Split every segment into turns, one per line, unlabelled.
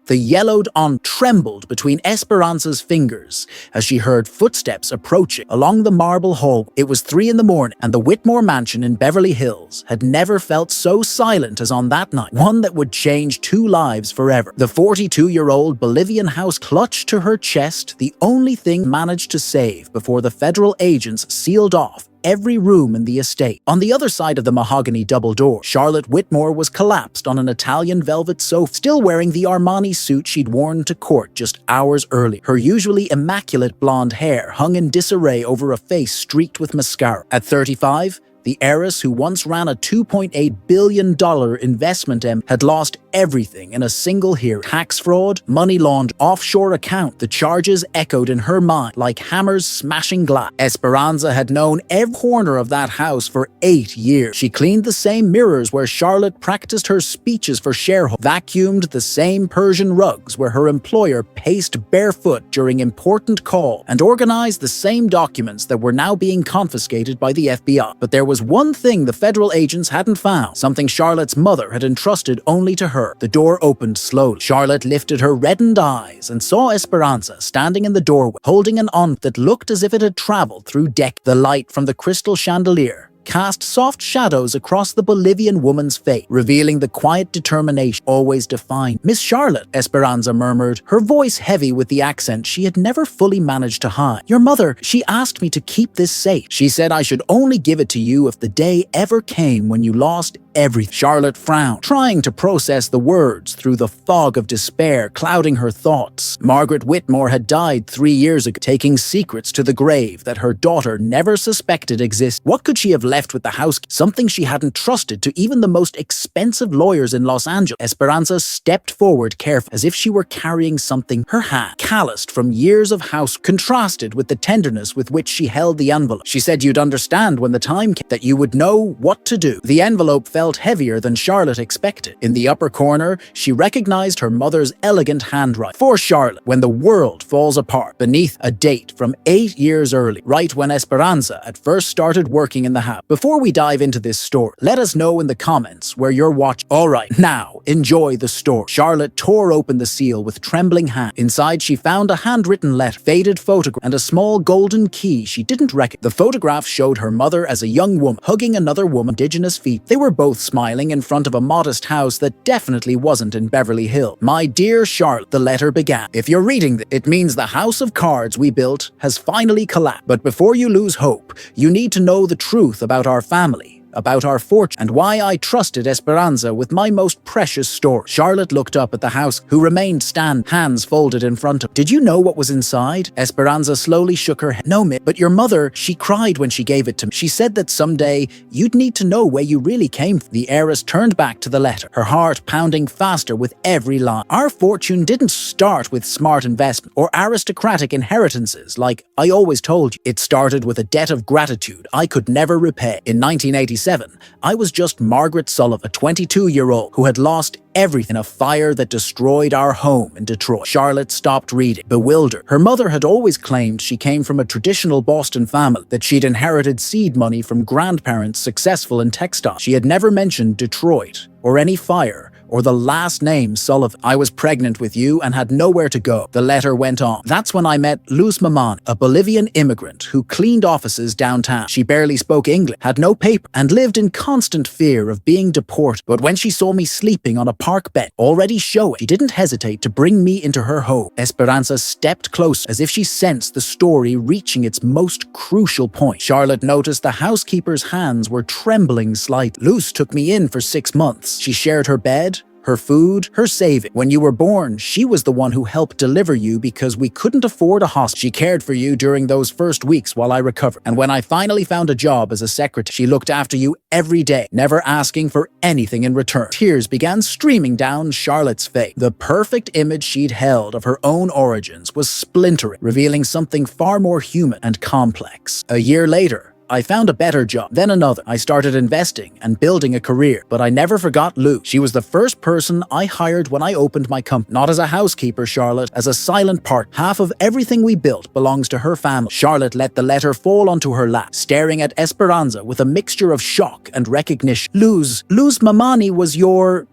The yellowed aunt trembled between Esperanza's fingers as she heard footsteps approaching along the marble hall. It was 3 in the morning, and the Whitmore mansion in Beverly Hills had never felt so silent as on that night, one that would change 2 lives forever. The 42-year-old Bolivian house clutched to her chest, the only thing managed to save before the federal agents sealed off every room in the estate. On the other side of the mahogany double door, Charlotte Whitmore was collapsed on an Italian velvet sofa, still wearing the Armani suit she'd worn to court just hours earlier. Her usually immaculate blonde hair hung in disarray over a face streaked with mascara. At 35, the heiress who once ran a $2.8 billion investment had lost everything in a single hearing. Tax fraud, money laundering, offshore account. The charges echoed in her mind like hammers smashing glass. Esperanza had known every corner of that house for 8 years. She cleaned the same mirrors where Charlotte practiced her speeches for shareholders, vacuumed the same Persian rugs where her employer paced barefoot during important calls, and organized the same documents that were now being confiscated by the FBI. But there was one thing the federal agents hadn't found, something Charlotte's mother had entrusted only to her. The door opened slowly. Charlotte lifted her reddened eyes and saw Esperanza standing in the doorway, holding an aunt that looked as if it had traveled through decades. The light from the crystal chandelier cast soft shadows across the Bolivian woman's face, revealing the quiet determination always defined. "Miss Charlotte," Esperanza murmured, her voice heavy with the accent she had never fully managed to hide. "Your mother, she asked me to keep this safe. She said I should only give it to you if the day ever came when you lost everything." Charlotte frowned, trying to process the words through the fog of despair clouding her thoughts. Margaret Whitmore had died 3 years ago, taking secrets to the grave that her daughter never suspected existed. What could she have left with the house? Something she hadn't trusted to even the most expensive lawyers in Los Angeles. Esperanza stepped forward carefully, as if she were carrying something. Her hand, calloused from years of house, contrasted with the tenderness with which she held the envelope. "She said you'd understand when the time came, that you would know what to do." The envelope felt heavier than Charlotte expected. In the upper corner, she recognized her mother's elegant handwriting. "For Charlotte, when the world falls apart." Beneath, a date from 8 years early, right when Esperanza had first started working in the house. Before we dive into this story, let us know in the comments where you're watching. Alright, now, enjoy the story. Charlotte tore open the seal with trembling hands. Inside, she found a handwritten letter, faded photograph, and a small golden key she didn't recognize. The photograph showed her mother as a young woman, hugging another woman, indigenous feet. They were both smiling in front of a modest house that definitely wasn't in Beverly Hills. "My dear Charlotte," the letter began. "If you're reading this, it means the house of cards we built has finally collapsed. But before you lose hope, you need to know the truth about our family, about our fortune, and why I trusted Esperanza with my most precious story." Charlotte looked up at the house, who remained standing, hands folded in front of her. "Did you know what was inside?" Esperanza slowly shook her head. "No, miss, but your mother, she cried when she gave it to me. She said that someday you'd need to know where you really came from." The heiress turned back to the letter, her heart pounding faster with every line. "Our fortune didn't start with smart investment or aristocratic inheritances like I always told you. It started with a debt of gratitude I could never repay. In 1987, I was just Margaret Sullivan, a 22-year-old who had lost everything in a fire that destroyed our home in Detroit." Charlotte stopped reading, bewildered. Her mother had always claimed she came from a traditional Boston family, that she'd inherited seed money from grandparents successful in textiles. She had never mentioned Detroit, or any fire, or the last name Sullivan. "I was pregnant with you and had nowhere to go," the letter went on. "That's when I met Luz Mamani, a Bolivian immigrant who cleaned offices downtown. She barely spoke English, had no paper, and lived in constant fear of being deported. But when she saw me sleeping on a park bench, already showing, she didn't hesitate to bring me into her home." Esperanza stepped closer, as if she sensed the story reaching its most crucial point. Charlotte noticed the housekeeper's hands were trembling slightly. "Luz took me in for 6 months. She shared her bed, her food, her saving. When you were born, she was the one who helped deliver you because we couldn't afford a hospital. She cared for you during those first weeks while I recovered. And when I finally found a job as a secretary, she looked after you every day, never asking for anything in return." Tears began streaming down Charlotte's face. The perfect image she'd held of her own origins was splintering, revealing something far more human and complex. "A year later, I found a better job, then another. I started investing and building a career, but I never forgot Lou. She was the first person I hired when I opened my company. Not as a housekeeper, Charlotte, as a silent part. Half of everything we built belongs to her family." Charlotte let the letter fall onto her lap, staring at Esperanza with a mixture of shock and recognition. Luz Mamani was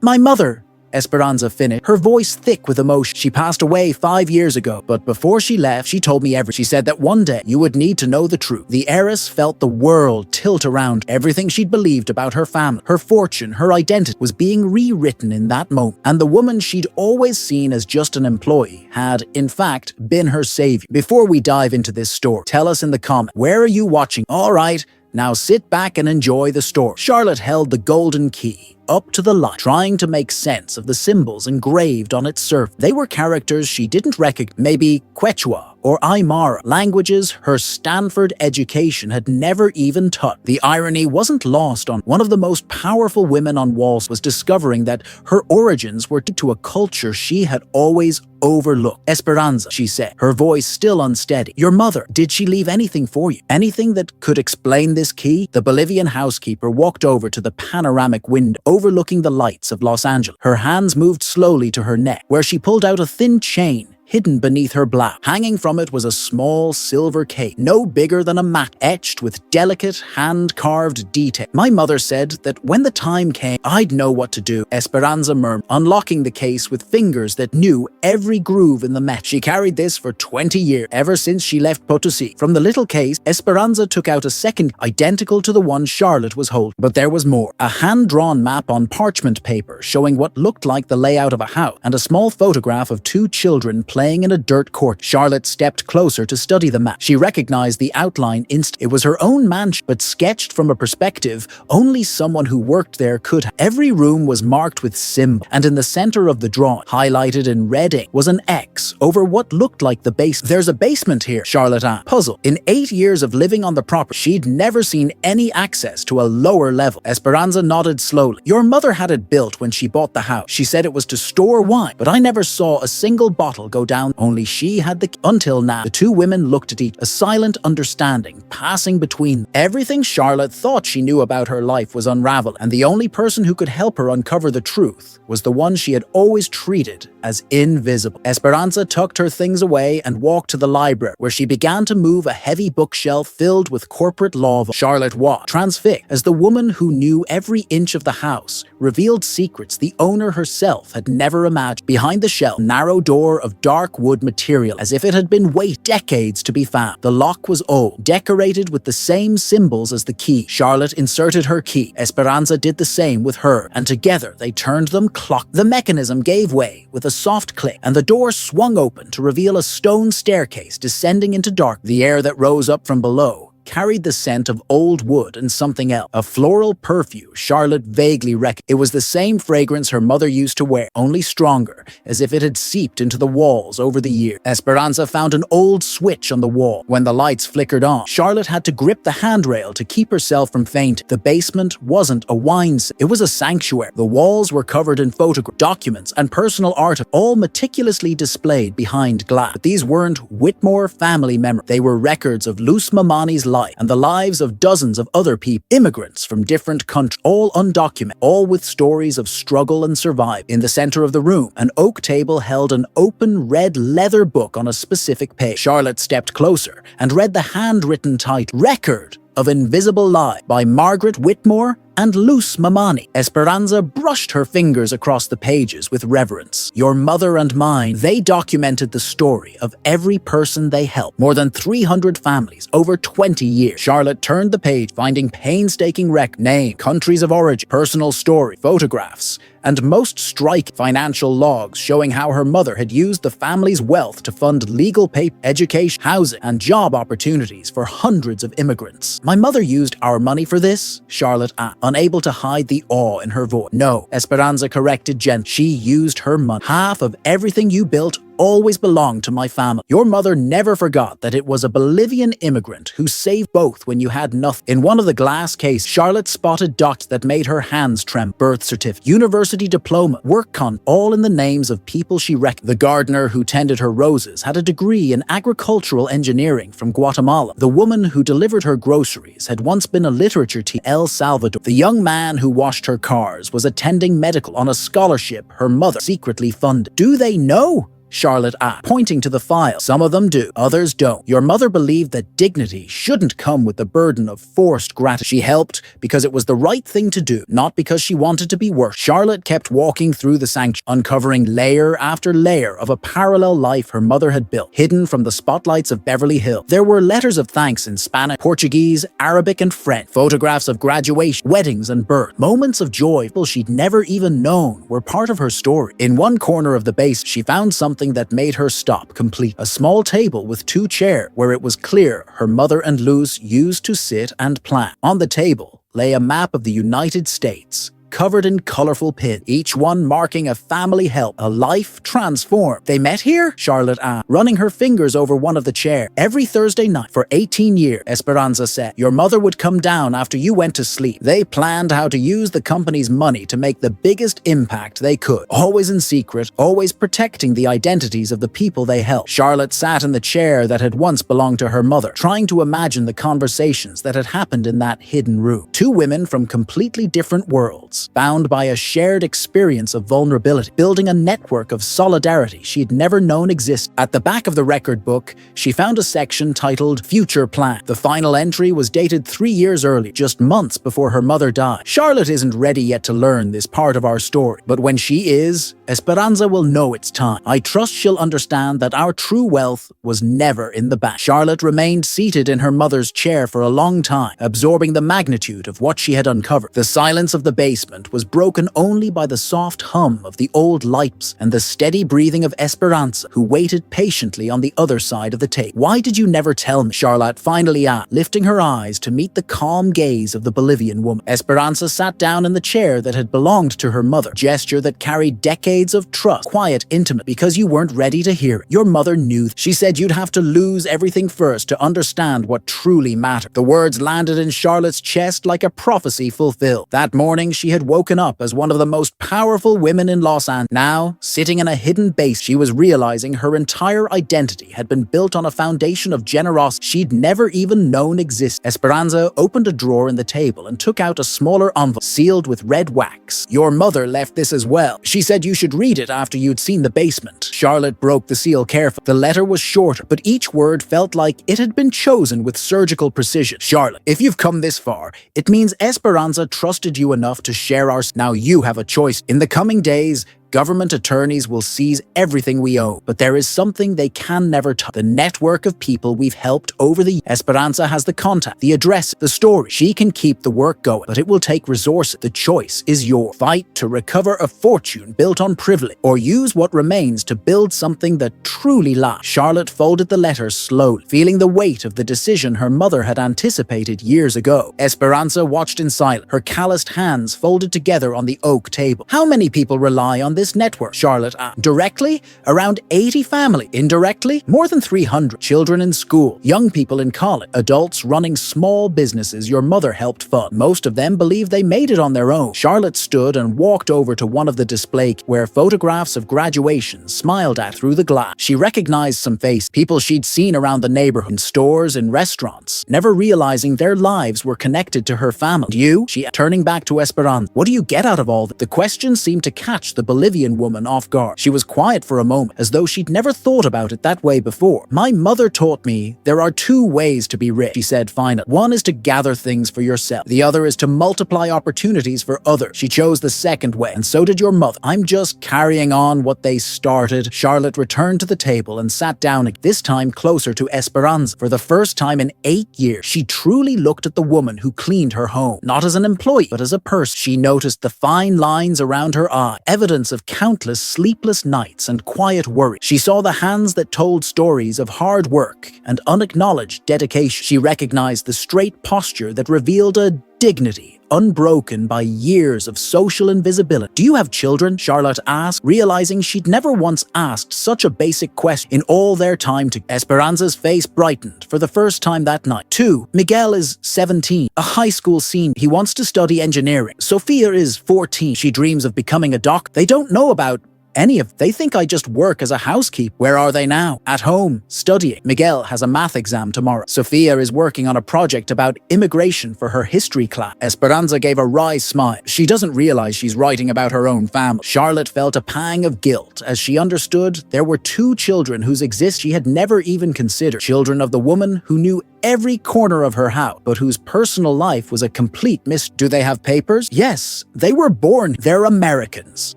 my mother." Esperanza finished, her voice thick with emotion. She passed away 5 years ago, but before she left, she told me everything. She said that one day you would need to know the truth. The heiress felt the world tilt around. Everything she'd believed about her family, her fortune, her identity was being rewritten in that moment. And the woman she'd always seen as just an employee had, in fact, been her savior. Before we dive into this story, tell us in the comments, where are you watching? All right, now sit back and enjoy the story. Charlotte held the golden key up to the light, trying to make sense of the symbols engraved on its surface. They were characters she didn't recognize, maybe Quechua or Aymara, languages her Stanford education had never even touched. The irony wasn't lost on one of the most powerful women on Wall Street was discovering that her origins were to a culture she had always overlooked. Esperanza, she said, her voice still unsteady. Your mother, did she leave anything for you? Anything that could explain this key? The Bolivian housekeeper walked over to the panoramic window overlooking the lights of Los Angeles. Her hands moved slowly to her neck, where she pulled out a thin chain hidden beneath her blouse. Hanging from it was a small silver case, no bigger than a mat, etched with delicate, hand-carved detail. My mother said that when the time came, I'd know what to do, Esperanza murmured, unlocking the case with fingers that knew every groove in the metal. She carried this for 20 years, ever since she left Potosi. From the little case, Esperanza took out a second, identical to the one Charlotte was holding. But there was more. A hand-drawn map on parchment paper showing what looked like the layout of a house, and a small photograph of 2 children playing in a dirt court. Charlotte stepped closer to study the map. She recognized the outline instantly. It was her own mansion, but sketched from a perspective only someone who worked there could have. Every room was marked with symbols, and in the center of the drawing, highlighted in red ink, was an X over what looked like the basement. There's a basement here, Charlotte asked, puzzled. In 8 years of living on the property, she'd never seen any access to a lower level. Esperanza nodded slowly. Your mother had it built when she bought the house. She said it was to store wine, but I never saw a single bottle go down. Only she had the key. Until now, the 2 women looked at each, a silent understanding passing between them. Everything Charlotte thought she knew about her life was unraveling, and the only person who could help her uncover the truth was the one she had always treated as invisible. Esperanza tucked her things away and walked to the library, where she began to move a heavy bookshelf filled with corporate law. Charlotte watched, transfixed, as the woman who knew every inch of the house revealed secrets the owner herself had never imagined. Behind the shelf, narrow door of dark wood material, as if it had been waiting decades to be found. The lock was old, decorated with the same symbols as the key. Charlotte inserted her key. Esperanza did the same with her, and together they turned them clock. The mechanism gave way with a soft click, and the door swung open to reveal a stone staircase descending into dark. The air that rose up from below carried the scent of old wood and something else, a floral perfume Charlotte vaguely recognized. It was the same fragrance her mother used to wear, only stronger, as if it had seeped into the walls over the years. Esperanza found an old switch on the wall. When the lights flickered on, Charlotte had to grip the handrail to keep herself from fainting. The basement wasn't a wine cellar. It was a sanctuary. The walls were covered in photographs, documents, and personal art, all meticulously displayed behind glass. But these weren't Whitmore family memories. They were records of Luz Mamani's life and the lives of dozens of other people, immigrants from different countries, all undocumented, all with stories of struggle and survival. In the center of the room, an oak table held an open red leather book on a specific page. Charlotte stepped closer and read the handwritten title, Record of Invisible Lives by Margaret Whitmore and Luz Mamani. Esperanza brushed her fingers across the pages with reverence. Your mother and mine, they documented the story of every person they helped. More than 300 families over 20 years. Charlotte turned the page, finding painstaking name, countries of origin, personal story, photographs, and most striking financial logs showing how her mother had used the family's wealth to fund legal paper, education, housing, and job opportunities for hundreds of immigrants. My mother used our money for this? Charlotte asked, unable to hide the awe in her voice. No, Esperanza corrected gently. She used her money. Half of everything you built always belonged to my family. Your mother never forgot that it was a Bolivian immigrant who saved both when you had nothing. In one of the glass cases, Charlotte spotted dots that made her hands tremble. Birth certificate, university diploma, work contract, all in the names of people she recognized. The gardener who tended her roses had a degree in agricultural engineering from Guatemala. The woman who delivered her groceries had once been a literature teacher in El Salvador. The young man who washed her cars was attending medical on a scholarship her mother secretly funded. Do they know? Charlotte asked, pointing to the file. Some of them do, others don't. Your mother believed that dignity shouldn't come with the burden of forced gratitude. She helped because it was the right thing to do, not because she wanted to be worshipped. Charlotte kept walking through the sanctuary, uncovering layer after layer of a parallel life her mother had built, hidden from the spotlights of Beverly Hills. There were letters of thanks in Spanish, Portuguese, Arabic, and French, photographs of graduation, weddings, and birth. Moments of joy people she'd never even known were part of her story. In one corner of the base, she found something that made her stop complete. A small table with 2 chairs where it was clear her mother and Luz used to sit and plan. On the table lay a map of the United States, covered in colorful pins, each one marking a family help, a life transformed. They met here? Charlotte asked, running her fingers over one of the chairs. Every Thursday night for 18 years, Esperanza said. Your mother would come down after you went to sleep. They planned how to use the company's money to make the biggest impact they could, always in secret, always protecting the identities of the people they helped. Charlotte sat in the chair that had once belonged to her mother, trying to imagine the conversations that had happened in that hidden room. 2 women from completely different worlds, bound by a shared experience of vulnerability, building a network of solidarity she'd never known existed. At the back of the record book, she found a section titled Future Plan. The final entry was dated 3 years early, just months before her mother died. Charlotte isn't ready yet to learn this part of our story, but when she is, Esperanza will know it's time. I trust she'll understand that our true wealth was never in the bank. Charlotte remained seated in her mother's chair for a long time, absorbing the magnitude of what she had uncovered. The silence of the basement was broken only by the soft hum of the old lights and the steady breathing of Esperanza, who waited patiently on the other side of the table. Why did you never tell me? Charlotte finally asked, lifting her eyes to meet the calm gaze of the Bolivian woman. Esperanza sat down in the chair that had belonged to her mother, a gesture that carried decades of trust, quiet, intimate, because you weren't ready to hear it. Your mother knew. She said you'd have to lose everything first to understand what truly mattered. The words landed in Charlotte's chest like a prophecy fulfilled. That morning, she had woken up as one of the most powerful women in Los Angeles. Now, sitting in a hidden base, she was realizing her entire identity had been built on a foundation of generosity she'd never even known existed. Esperanza opened a drawer in the table and took out a smaller envelope sealed with red wax. Your mother left this as well. She said you should read it after you'd seen the basement. Charlotte broke the seal carefully. The letter was shorter, but each word felt like it had been chosen with surgical precision. Charlotte, if you've come this far, it means Esperanza trusted you enough to share our... Now you have a choice. In the coming days, government attorneys will seize everything we own, but there is something they can never touch. The network of people we've helped over the years. Esperanza has the contact, the address, the story. She can keep the work going, but it will take resources. The choice is yours. Fight to recover a fortune built on privilege, or use what remains to build something that truly lasts. Charlotte folded the letter slowly, feeling the weight of the decision her mother had anticipated years ago. Esperanza watched in silence, her calloused hands folded together on the oak table. How many people rely on this network? Charlotte asked. Directly, around 80 families. Indirectly, more than 300. Children in school, young people in college, adults running small businesses your mother helped fund. Most of them believe they made it on their own. Charlotte stood and walked over to one of the displays where photographs of graduation smiled at through the glass. She recognized some faces, people she'd seen around the neighborhood, in stores and restaurants, never realizing their lives were connected to her family. And you? She asked, turning back to Esperanza. What do you get out of all that? The question seemed to catch the Bolivian woman off guard. She was quiet for a moment, as though she'd never thought about it that way before. My mother taught me there are 2 ways to be rich, she said finally. One is to gather things for yourself. The other is to multiply opportunities for others. She chose the second way, and so did your mother. I'm just carrying on what they started. Charlotte returned to the table and sat down, this time closer to Esperanza. For the first time in 8 years, she truly looked at the woman who cleaned her home, not as an employee, but as a person. She noticed the fine lines around her eye, evidence of countless sleepless nights and quiet worry. She saw the hands that told stories of hard work and unacknowledged dedication. She recognized the straight posture that revealed a dignity unbroken by years of social invisibility. Do you have children? Charlotte asked, realizing she'd never once asked such a basic question in all their time together. Esperanza's face brightened for the first time that night. 2. Miguel is 17, a high school senior. He wants to study engineering. Sophia is 14. She dreams of becoming a doctor. They don't know about They think I just work as a housekeeper. Where are they now? At home, studying. Miguel has a math exam tomorrow. Sofia is working on a project about immigration for her history class. Esperanza gave a wry smile. She doesn't realize she's writing about her own family. Charlotte felt a pang of guilt as she understood there were two children whose existence she had never even considered. Children of the woman who knew every corner of her house, but whose personal life was a complete mystery. Do they have papers? Yes, they were born. They're Americans.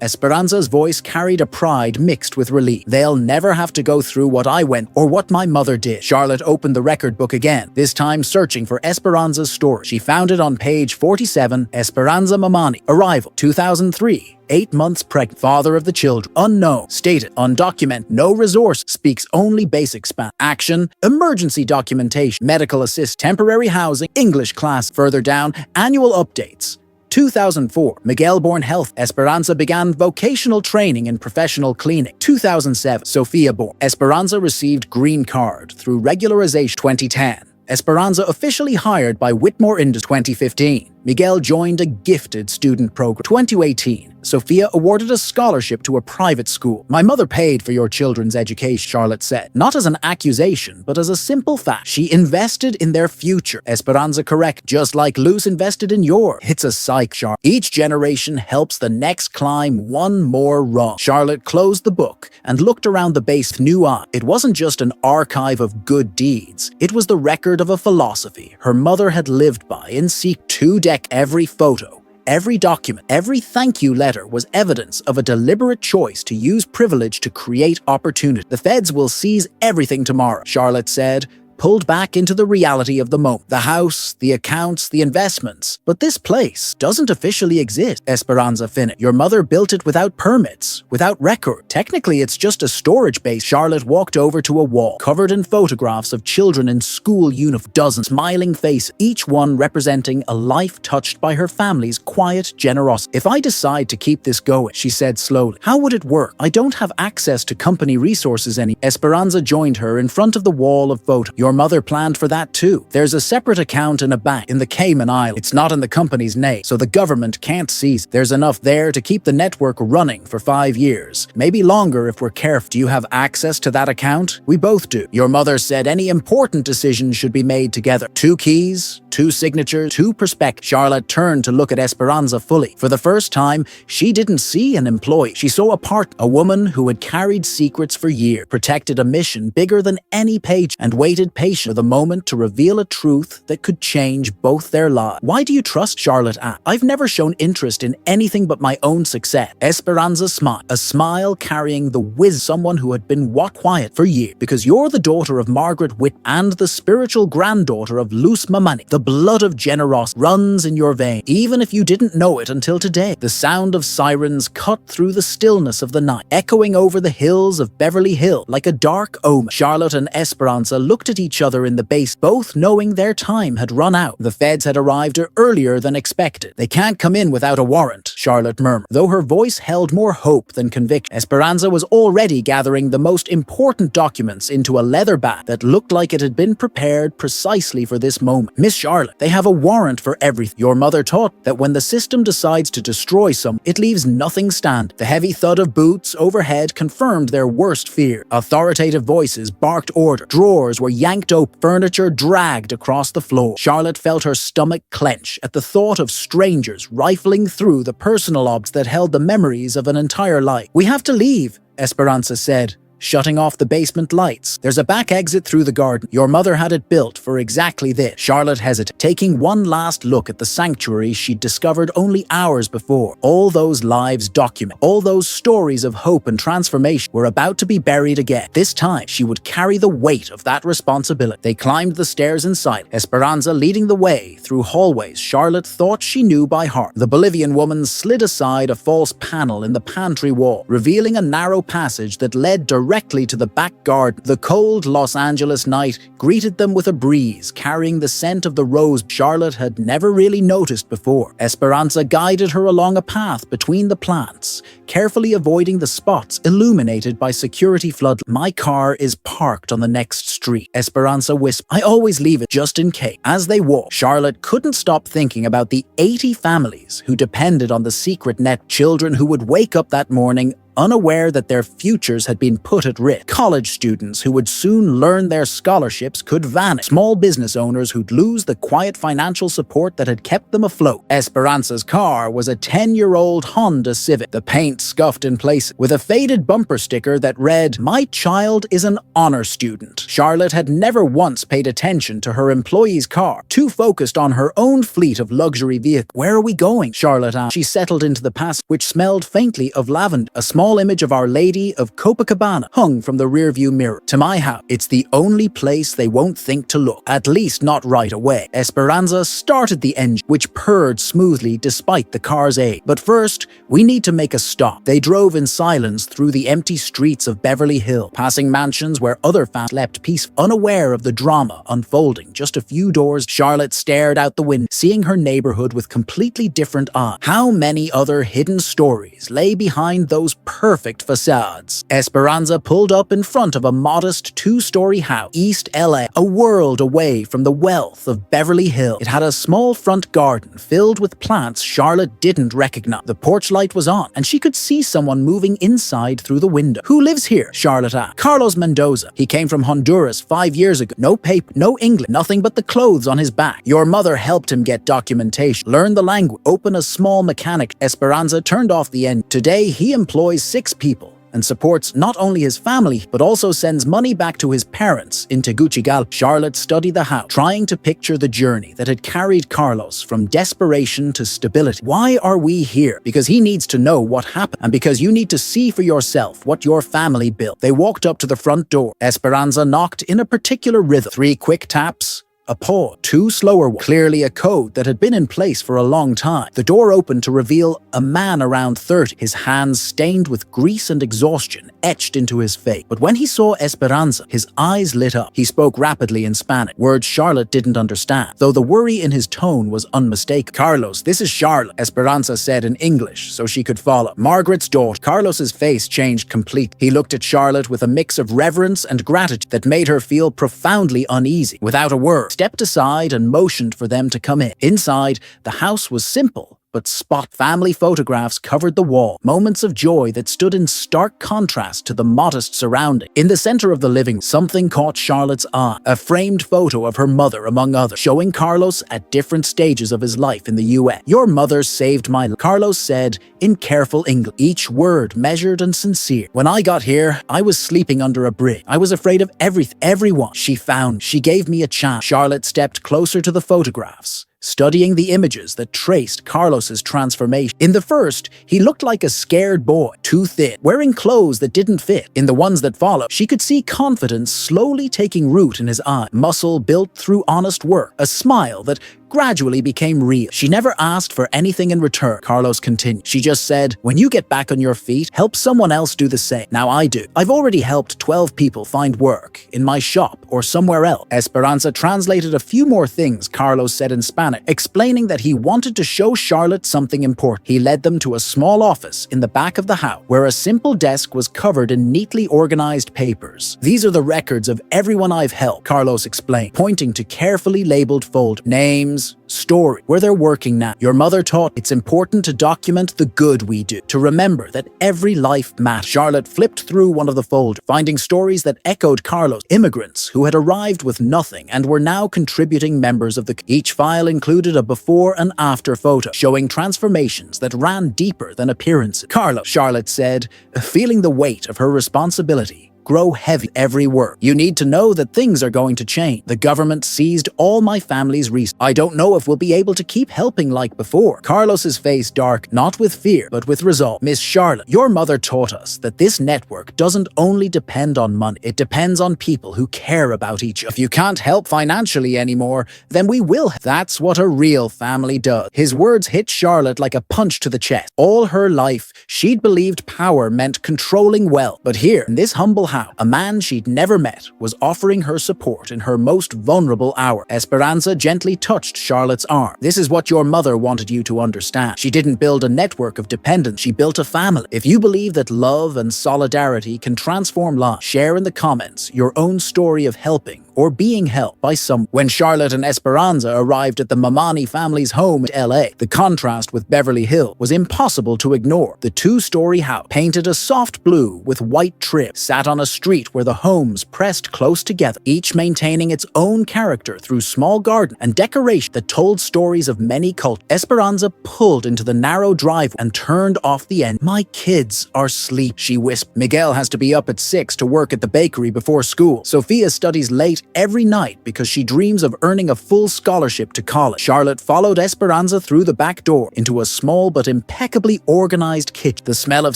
Esperanza's voice carried a pride mixed with relief. They'll never have to go through what I went or what my mother did. Charlotte opened the record book again, this time searching for Esperanza's story. She found it on page 47, Esperanza Mamani, arrival, 2003. 8 months pregnant, father of the children, unknown, stated, undocumented, no resource, speaks only basic Spanish. Action, emergency documentation, medical assist, temporary housing, English class. Further down, annual updates. 2004, Miguel born health. Esperanza began vocational training in professional cleaning. 2007, Sofia born. Esperanza received green card through regularization. 2010, Esperanza officially hired by Whitmore Industries. 2015, Miguel joined a gifted student program. 2018, Sofia awarded a scholarship to a private school. My mother paid for your children's education, Charlotte said. Not as an accusation, but as a simple fact. She invested in their future. Esperanza correct, just like Luz invested in yours. It's a psych, Charlotte. Each generation helps the next climb one more rung. Charlotte closed the book and looked around the base with new eyes. It wasn't just an archive of good deeds. It was the record of a philosophy her mother had lived by in secret. 2 decades. Every photo, every document, every thank you letter was evidence of a deliberate choice to use privilege to create opportunity. The feds will seize everything tomorrow, Charlotte said, pulled back into the reality of the moment. The house, the accounts, the investments. But this place doesn't officially exist, Esperanza finished. Your mother built it without permits, without record. Technically, it's just a storage base. Charlotte walked over to a wall, covered in photographs of children in school uniforms. Dozens, smiling faces, each one representing a life touched by her family's quiet generosity. If I decide to keep this going, she said slowly, how would it work? I don't have access to company resources anymore. Esperanza joined her in front of the wall of photos. Your mother planned for that too. There's a separate account in a bank in the Cayman Islands. It's not in the company's name, so the government can't seize it. There's enough there to keep the network running for 5 years. Maybe longer if we're careful. Do you have access to that account? We both do. Your mother said any important decisions should be made together. 2 keys, 2 signatures, 2 perspectives. Charlotte turned to look at Esperanza fully. For the first time, she didn't see an employee. She saw a woman who had carried secrets for years, protected a mission bigger than any page, and waited patiently for the moment to reveal a truth that could change both their lives. Why do you trust? Charlotte asked. I've never shown interest in anything but my own success. Esperanza smiled, a smile carrying the wisdom of someone who had been quiet for years. Because you're the daughter of Margaret Whit and the spiritual granddaughter of Luz Mamani. The blood of generosity runs in your veins, even if you didn't know it until today. The sound of sirens cut through the stillness of the night, echoing over the hills of Beverly Hills like a dark omen. Charlotte and Esperanza looked at each other in the base, both knowing their time had run out. The feds had arrived earlier than expected. They can't come in without a warrant, Charlotte murmured, though her voice held more hope than conviction. Esperanza was already gathering the most important documents into a leather bag that looked like it had been prepared precisely for this moment. Miss Charlotte, they have a warrant for everything. Your mother taught that when the system decides to destroy someone, it leaves nothing standing. The heavy thud of boots overhead confirmed their worst fear. Authoritative voices barked order. Drawers were yanked open, furniture dragged across the floor. Charlotte felt her stomach clench at the thought of strangers rifling through the personal objects that held the memories of an entire life. We have to leave, Esperanza said, shutting off the basement lights. There's a back exit through the garden. Your mother had it built for exactly this. Charlotte hesitated, taking one last look at the sanctuary she'd discovered only hours before. All those lives documented, all those stories of hope and transformation were about to be buried again. This time, she would carry the weight of that responsibility. They climbed the stairs in silence, Esperanza leading the way through hallways Charlotte thought she knew by heart. The Bolivian woman slid aside a false panel in the pantry wall, revealing a narrow passage that led directly to the back garden. The cold Los Angeles night greeted them with a breeze, carrying the scent of the rose Charlotte had never really noticed before. Esperanza guided her along a path between the plants, carefully avoiding the spots illuminated by security floodlights. My car is parked on the next street, Esperanza whispered. I always leave it just in case. As they walked, Charlotte couldn't stop thinking about the 80 families who depended on the secret net, children who would wake up that morning unaware that their futures had been put at risk. College students who would soon learn their scholarships could vanish. Small business owners who'd lose the quiet financial support that had kept them afloat. Esperanza's car was a 10-year-old Honda Civic, the paint scuffed in place, with a faded bumper sticker that read, "My child is an honor student." Charlotte had never once paid attention to her employee's car, too focused on her own fleet of luxury vehicles. "Where are we going?" Charlotte asked. She settled into the past, which smelled faintly of lavender. A small image of Our Lady of Copacabana hung from the rearview mirror. "To my house. It's the only place they won't think to look. At least not right away." Esperanza started the engine, which purred smoothly despite the car's age. "But first, we need to make a stop." They drove in silence through the empty streets of Beverly Hills, passing mansions where other families slept peacefully, unaware of the drama unfolding just a few doors. Charlotte stared out the window, seeing her neighborhood with completely different eyes. How many other hidden stories lay behind those perfect facades? Esperanza pulled up in front of a modest two-story house, East LA, a world away from the wealth of Beverly Hills. It had a small front garden filled with plants Charlotte didn't recognize. The porch light was on, and she could see someone moving inside through the window. "Who lives here?" Charlotte asked. "Carlos Mendoza. He came from Honduras 5 years ago. No paper, no English, nothing but the clothes on his back. Your mother helped him get documentation, learn the language, open a small mechanic." Esperanza turned off the engine. "Today, he employs 6 people and supports not only his family, but also sends money back to his parents in Tegucigalpa." Charlotte studied the house, trying to picture the journey that had carried Carlos from desperation to stability. "Why are we here?" "Because he needs to know what happened, and because you need to see for yourself what your family built." They walked up to the front door. Esperanza knocked in a particular rhythm. 3 quick taps, a pause, 2 slower ones, clearly a code that had been in place for a long time. The door opened to reveal a man around 30, his hands stained with grease and exhaustion etched into his face. But when he saw Esperanza, his eyes lit up. He spoke rapidly in Spanish, words Charlotte didn't understand, though the worry in his tone was unmistakable. "Carlos, this is Charlotte," Esperanza said in English so she could follow. "Margaret's daughter." Carlos's face changed completely. He looked at Charlotte with a mix of reverence and gratitude that made her feel profoundly uneasy. Without a word, stepped aside and motioned for them to come in. Inside, the house was simple but spot. Family photographs covered the wall, moments of joy that stood in stark contrast to the modest surrounding. In the center of the living room, something caught Charlotte's eye, a framed photo of her mother among others, showing Carlos at different stages of his life in the US. "Your mother saved my life," Carlos said in careful English, each word measured and sincere. "When I got here, I was sleeping under a bridge. I was afraid of everyone. She found. She gave me a chance." Charlotte stepped closer to the photographs, studying the images that traced Carlos's transformation. In the first, he looked like a scared boy, too thin, wearing clothes that didn't fit. In the ones that followed, she could see confidence slowly taking root in his eye, muscle built through honest work, a smile that gradually became real. "She never asked for anything in return," Carlos continued. "She just said, when you get back on your feet, help someone else do the same. Now I do. I've already helped 12 people find work, in my shop or somewhere else." Esperanza translated a few more things Carlos said in Spanish, explaining that he wanted to show Charlotte something important. He led them to a small office in the back of the house, where a simple desk was covered in neatly organized papers. "These are the records of everyone I've helped," Carlos explained, pointing to carefully labeled folders. "Names, story, where they're working now. Your mother taught it's important to document the good we do, to remember that every life matters." Charlotte flipped through one of the folders, finding stories that echoed Carlos, immigrants who had arrived with nothing and were now contributing members of the. Each file included a before and after photo, showing transformations that ran deeper than appearances. "Carlos," Charlotte said, feeling the weight of her responsibility grow heavy every word. "You need to know that things are going to change. The government seized all my family's resources. I don't know if we'll be able to keep helping like before." Carlos's face darkened, not with fear, but with resolve. "Miss Charlotte, your mother taught us that this network doesn't only depend on money. It depends on people who care about each other. If you can't help financially anymore, then we will. That's what a real family does." His words hit Charlotte like a punch to the chest. All her life, she'd believed power meant controlling wealth. But here, in this humble how. A man she'd never met was offering her support in her most vulnerable hour. Esperanza gently touched Charlotte's arm. This is what your mother wanted you to understand. She didn't build a network of dependence, she built a family. If you believe that love and solidarity can transform lives, share in the comments your own story of helping or being helped by someone. When Charlotte and Esperanza arrived at the Mamani family's home in LA, the contrast with Beverly Hills was impossible to ignore. The two-story house, painted a soft blue with white trim, sat on a street where the homes pressed close together, each maintaining its own character through small garden and decoration that told stories of many cultures. Esperanza pulled into the narrow driveway and turned off the end. "My kids are asleep," she whispered. "Miguel has to be up at 6 to work at the bakery before school. Sophia studies late every night because she dreams of earning a full scholarship to college." Charlotte followed Esperanza through the back door into a small but impeccably organized kitchen. The smell of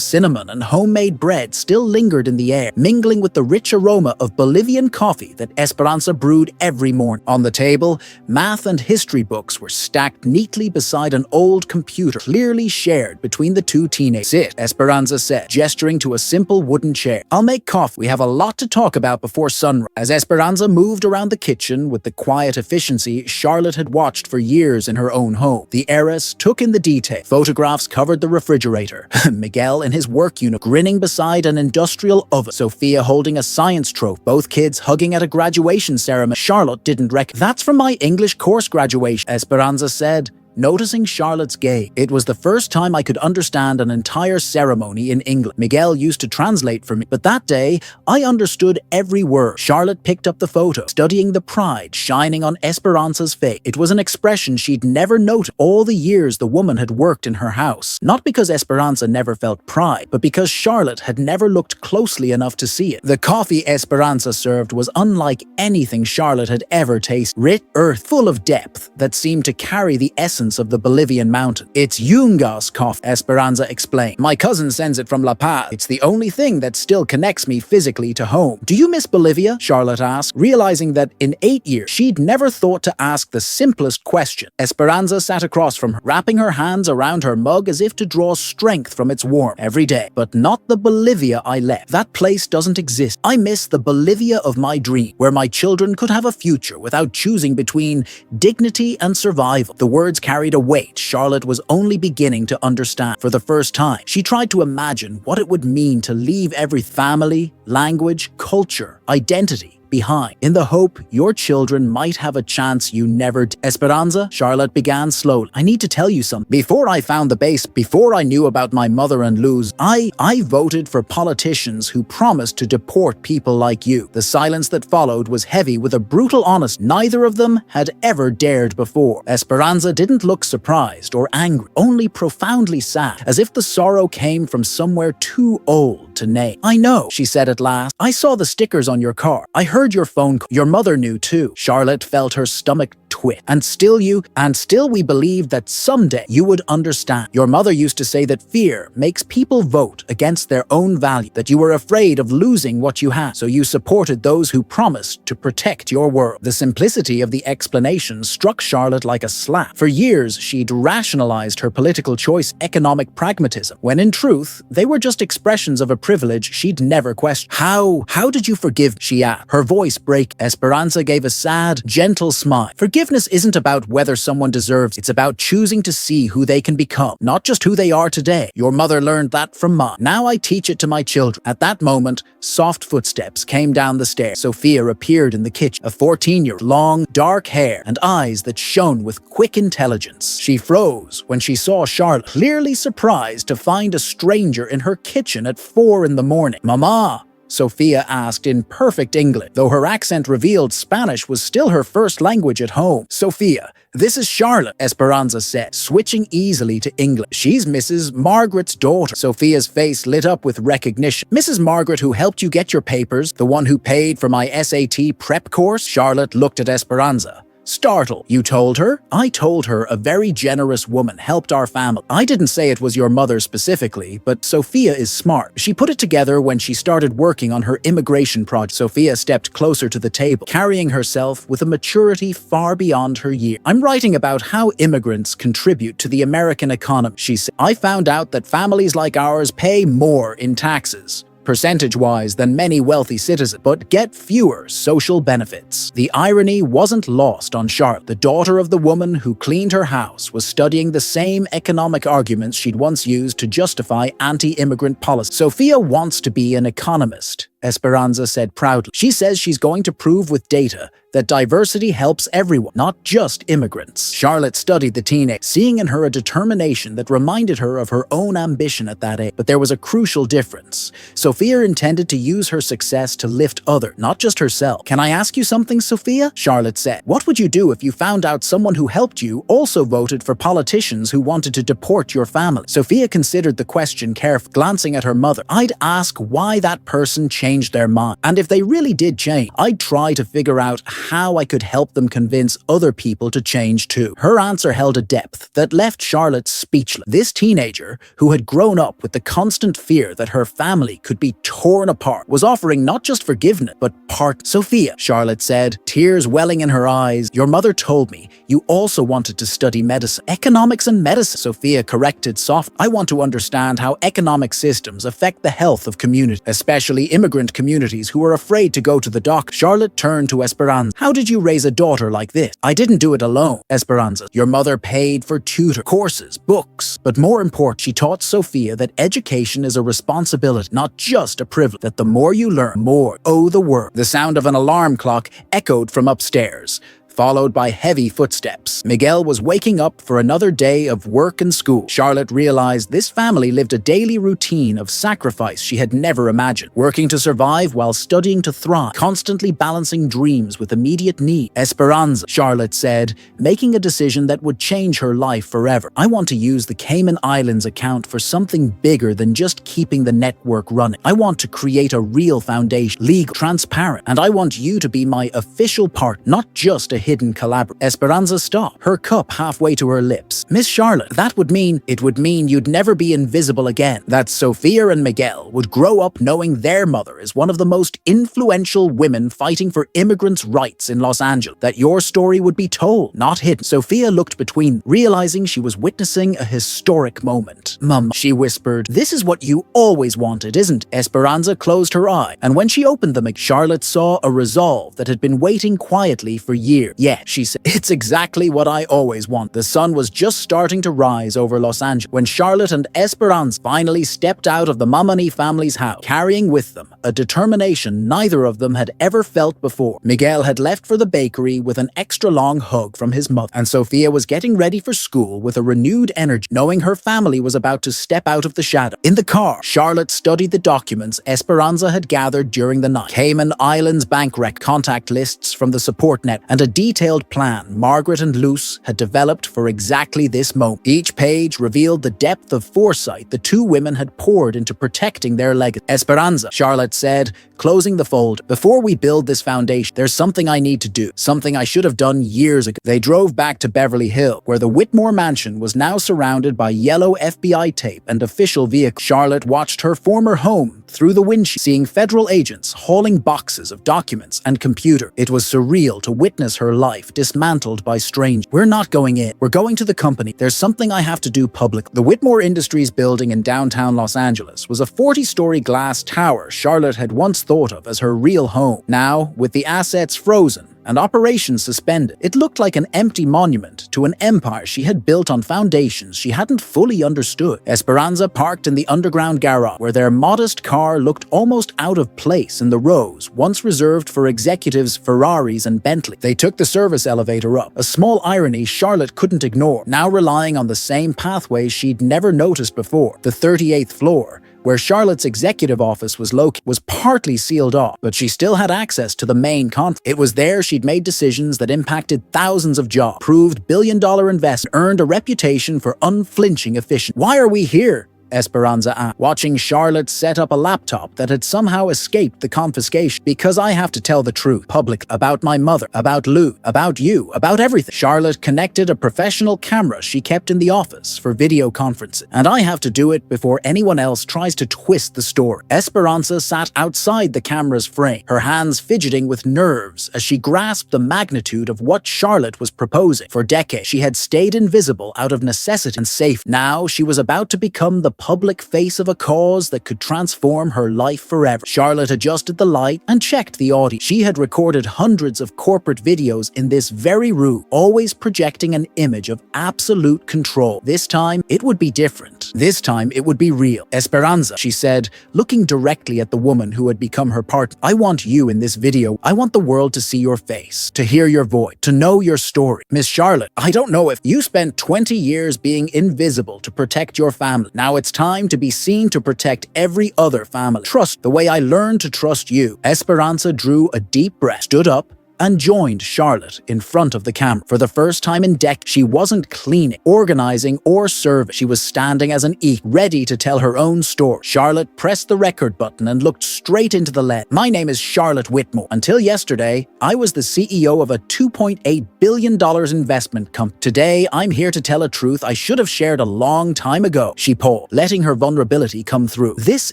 cinnamon and homemade bread still lingered in the air, mingling with the rich aroma of Bolivian coffee that Esperanza brewed every morning. On the table, math and history books were stacked neatly beside an old computer, clearly shared between the two teenagers. "Sit," Esperanza said, gesturing to a simple wooden chair. "I'll make coffee. We have a lot to talk about before sunrise." As Esperanza moved around the kitchen with the quiet efficiency Charlotte had watched for years in her own home, the heiress took in the detail. Photographs covered the refrigerator. Miguel in his work uniform, grinning beside an industrial oven. Sophia holding a science trophy. Both kids hugging at a graduation ceremony Charlotte didn't recognize. "That's from my English course graduation," Esperanza said, noticing Charlotte's gaze. "It was the first time I could understand an entire ceremony in English. Miguel used to translate for me, but that day, I understood every word." Charlotte picked up the photo, studying the pride shining on Esperanza's face. It was an expression she'd never noted all the years the woman had worked in her house. Not because Esperanza never felt pride, but because Charlotte had never looked closely enough to see it. The coffee Esperanza served was unlike anything Charlotte had ever tasted. Rich earth, full of depth, that seemed to carry the essence of the Bolivian mountain. "It's Yungas coffee," Esperanza explained. "My cousin sends it from La Paz. It's the only thing that still connects me physically to home." "Do you miss Bolivia?" Charlotte asked, realizing that in 8 years she'd never thought to ask the simplest question. Esperanza sat across from her, wrapping her hands around her mug as if to draw strength from its warmth. "Every day. But not the Bolivia I left. That place doesn't exist. I miss the Bolivia of my dream, where my children could have a future without choosing between dignity and survival." The words carried a weight Charlotte was only beginning to understand. For the first time, she tried to imagine what it would mean to leave every family, language, culture, identity behind, in the hope your children might have a chance you never did. "Esperanza," Charlotte began slowly, "I need to tell you something. Before I found the base, before I knew about my mother and Luz, I voted for politicians who promised to deport people like you." The silence that followed was heavy with a brutal honesty neither of them had ever dared before. Esperanza didn't look surprised or angry, only profoundly sad, as if the sorrow came from somewhere too old to name. "I know," she said at last. "I saw the stickers on your car. I heard your phone call. Your mother knew too." Charlotte felt her stomach twist. And still we believed that someday you would understand. Your mother used to say that fear makes people vote against their own value, that you were afraid of losing what you had, so you supported those who promised to protect your world." The simplicity of the explanation struck Charlotte like a slap. For years, she'd rationalized her political choice economic pragmatism, when in truth, they were just expressions of a privilege she'd never questioned. How did you forgive?" she asked, her voice break. Esperanza gave a sad, gentle smile. "Forgiveness isn't about whether someone deserves. It's about choosing to see who they can become, not just who they are today. Your mother learned that from mine. Now I teach it to my children." At that moment, soft footsteps came down the stairs. Sophia appeared in the kitchen, a 14-year-old, long, dark hair and eyes that shone with quick intelligence. She froze when she saw Charlotte, clearly surprised to find a stranger in her kitchen at 4 in the morning. "Mama," Sophia asked in perfect English, though her accent revealed Spanish was still her first language at home. "Sophia, this is Charlotte," Esperanza said, switching easily to English. "She's Mrs. Margaret's daughter." Sophia's face lit up with recognition. "Mrs. Margaret who helped you get your papers, the one who paid for my SAT prep course?" Charlotte looked at Esperanza, startled. "You told her?" "I told her a very generous woman helped our family. I didn't say it was your mother specifically, but Sophia is smart. She put it together when she started working on her immigration project." Sophia stepped closer to the table, carrying herself with a maturity far beyond her years. "I'm writing about how immigrants contribute to the American economy," she said. "I found out that families like ours pay more in taxes percentage-wise, than many wealthy citizens, but get fewer social benefits. The irony wasn't lost on Charlotte. The daughter of the woman who cleaned her house was studying the same economic arguments she'd once used to justify anti-immigrant policy. Sophia wants to be an economist, Esperanza said proudly. She says she's going to prove with data that diversity helps everyone, not just immigrants. Charlotte studied the teenage, seeing in her a determination that reminded her of her own ambition at that age. But there was a crucial difference. Sophia intended to use her success to lift others, not just herself. "Can I ask you something, Sophia?" Charlotte said. "What would you do if you found out someone who helped you also voted for politicians who wanted to deport your family?" Sophia considered the question carefully, glancing at her mother. "I'd ask why that person changed their mind. And if they really did change, I'd try to figure out how I could help them convince other people to change too." Her answer held a depth that left Charlotte speechless. This teenager, who had grown up with the constant fear that her family could be torn apart, was offering not just forgiveness, but part. "Sophia," Charlotte said, tears welling in her eyes, "your mother told me you also wanted to study medicine." "Economics and medicine," Sophia corrected softly. "I want to understand how economic systems affect the health of communities, especially immigrant communities who are afraid to go to the doctor." Charlotte turned to Esperanza. "How did you raise a daughter like this?" "I didn't do it alone," Esperanza. "Your mother paid for tutor, courses, books. But more important, she taught Sophia that education is a responsibility, not just a privilege. That the more you learn, more owe the world." The sound of an alarm clock echoed from upstairs, followed by heavy footsteps. Miguel was waking up for another day of work and school. Charlotte realized this family lived a daily routine of sacrifice she had never imagined, working to survive while studying to thrive, constantly balancing dreams with immediate need. "Esperanza," Charlotte said, making a decision that would change her life forever. "I want to use the Cayman Islands account for something bigger than just keeping the network running. I want to create a real foundation, legal, transparent, and I want you to be my official partner, not just a hidden collaborator." Esperanza stopped, her cup halfway to her lips. "Miss Charlotte, it would mean you'd never be invisible again. That Sophia and Miguel would grow up knowing their mother is one of the most influential women fighting for immigrants' rights in Los Angeles. That your story would be told, not hidden." Sophia looked between, realizing she was witnessing a historic moment. "Mum," she whispered, "this is what you always wanted, isn't it?" Esperanza closed her eye, and when she opened them, Charlotte saw a resolve that had been waiting quietly for years. "Yeah," she said, "it's exactly what I always want." The sun was just starting to rise over Los Angeles when Charlotte and Esperanza finally stepped out of the Mamani family's house, carrying with them a determination neither of them had ever felt before. Miguel had left for the bakery with an extra-long hug from his mother, and Sophia was getting ready for school with a renewed energy, knowing her family was about to step out of the shadow. In the car, Charlotte studied the documents Esperanza had gathered during the night. Cayman Islands bank contact lists from the support net, and a detailed plan Margaret and Luce had developed for exactly this moment. Each page revealed the depth of foresight the two women had poured into protecting their legacy. "Esperanza," Charlotte said, closing the fold, "before we build this foundation, there's something I need to do, something I should have done years ago." They drove back to Beverly Hills, where the Whitmore mansion was now surrounded by yellow FBI tape and official vehicles. Charlotte watched her former home through the windshield, seeing federal agents hauling boxes of documents and computer. It was surreal to witness her life dismantled by strangers. "We're not going in. We're going to the company. There's something I have to do publicly." The Whitmore Industries building in downtown Los Angeles was a 40-story glass tower Charlotte had once thought of as her real home. Now, with the assets frozen and operations suspended, it looked like an empty monument to an empire she had built on foundations she hadn't fully understood. Esperanza parked in the underground garage, where their modest car looked almost out of place in the rows once reserved for executives' Ferraris and Bentley. They took the service elevator up, a small irony Charlotte couldn't ignore, now relying on the same pathway she'd never noticed before. The 38th floor, where Charlotte's executive office was located, was partly sealed off, but she still had access to the main conference. It was there she'd made decisions that impacted thousands of jobs, proved billion-dollar investment, earned a reputation for unflinching efficiency. "Why are we here?" Esperanza asked, watching Charlotte set up a laptop that had somehow escaped the confiscation. "Because I have to tell the truth, publicly, about my mother, about Lou, about you, about everything." Charlotte connected a professional camera she kept in the office for video conferences, "and I have to do it before anyone else tries to twist the story." Esperanza sat outside the camera's frame, her hands fidgeting with nerves as she grasped the magnitude of what Charlotte was proposing. For decades, she had stayed invisible out of necessity and safe. Now she was about to become the public face of a cause that could transform her life forever. Charlotte adjusted the light and checked the audio. She had recorded hundreds of corporate videos in this very room, always projecting an image of absolute control. This time, it would be different. This time, it would be real. Esperanza, she said, looking directly at the woman who had become her partner. I want you in this video. I want the world to see your face, to hear your voice, to know your story. Miss Charlotte, I don't know if you spent 20 years being invisible to protect your family. Now it's time to be seen to protect every other family. Trust the way I learned to trust you. Esperanza drew a deep breath, stood up, and joined Charlotte in front of the camera. For the first time in decades, she wasn't cleaning, organizing, or serving. She was standing as an equal, ready to tell her own story. Charlotte pressed the record button and looked straight into the lens. My name is Charlotte Whitmore. Until yesterday, I was the CEO of a $2.8 billion investment company. Today, I'm here to tell a truth I should have shared a long time ago. She paused, letting her vulnerability come through. This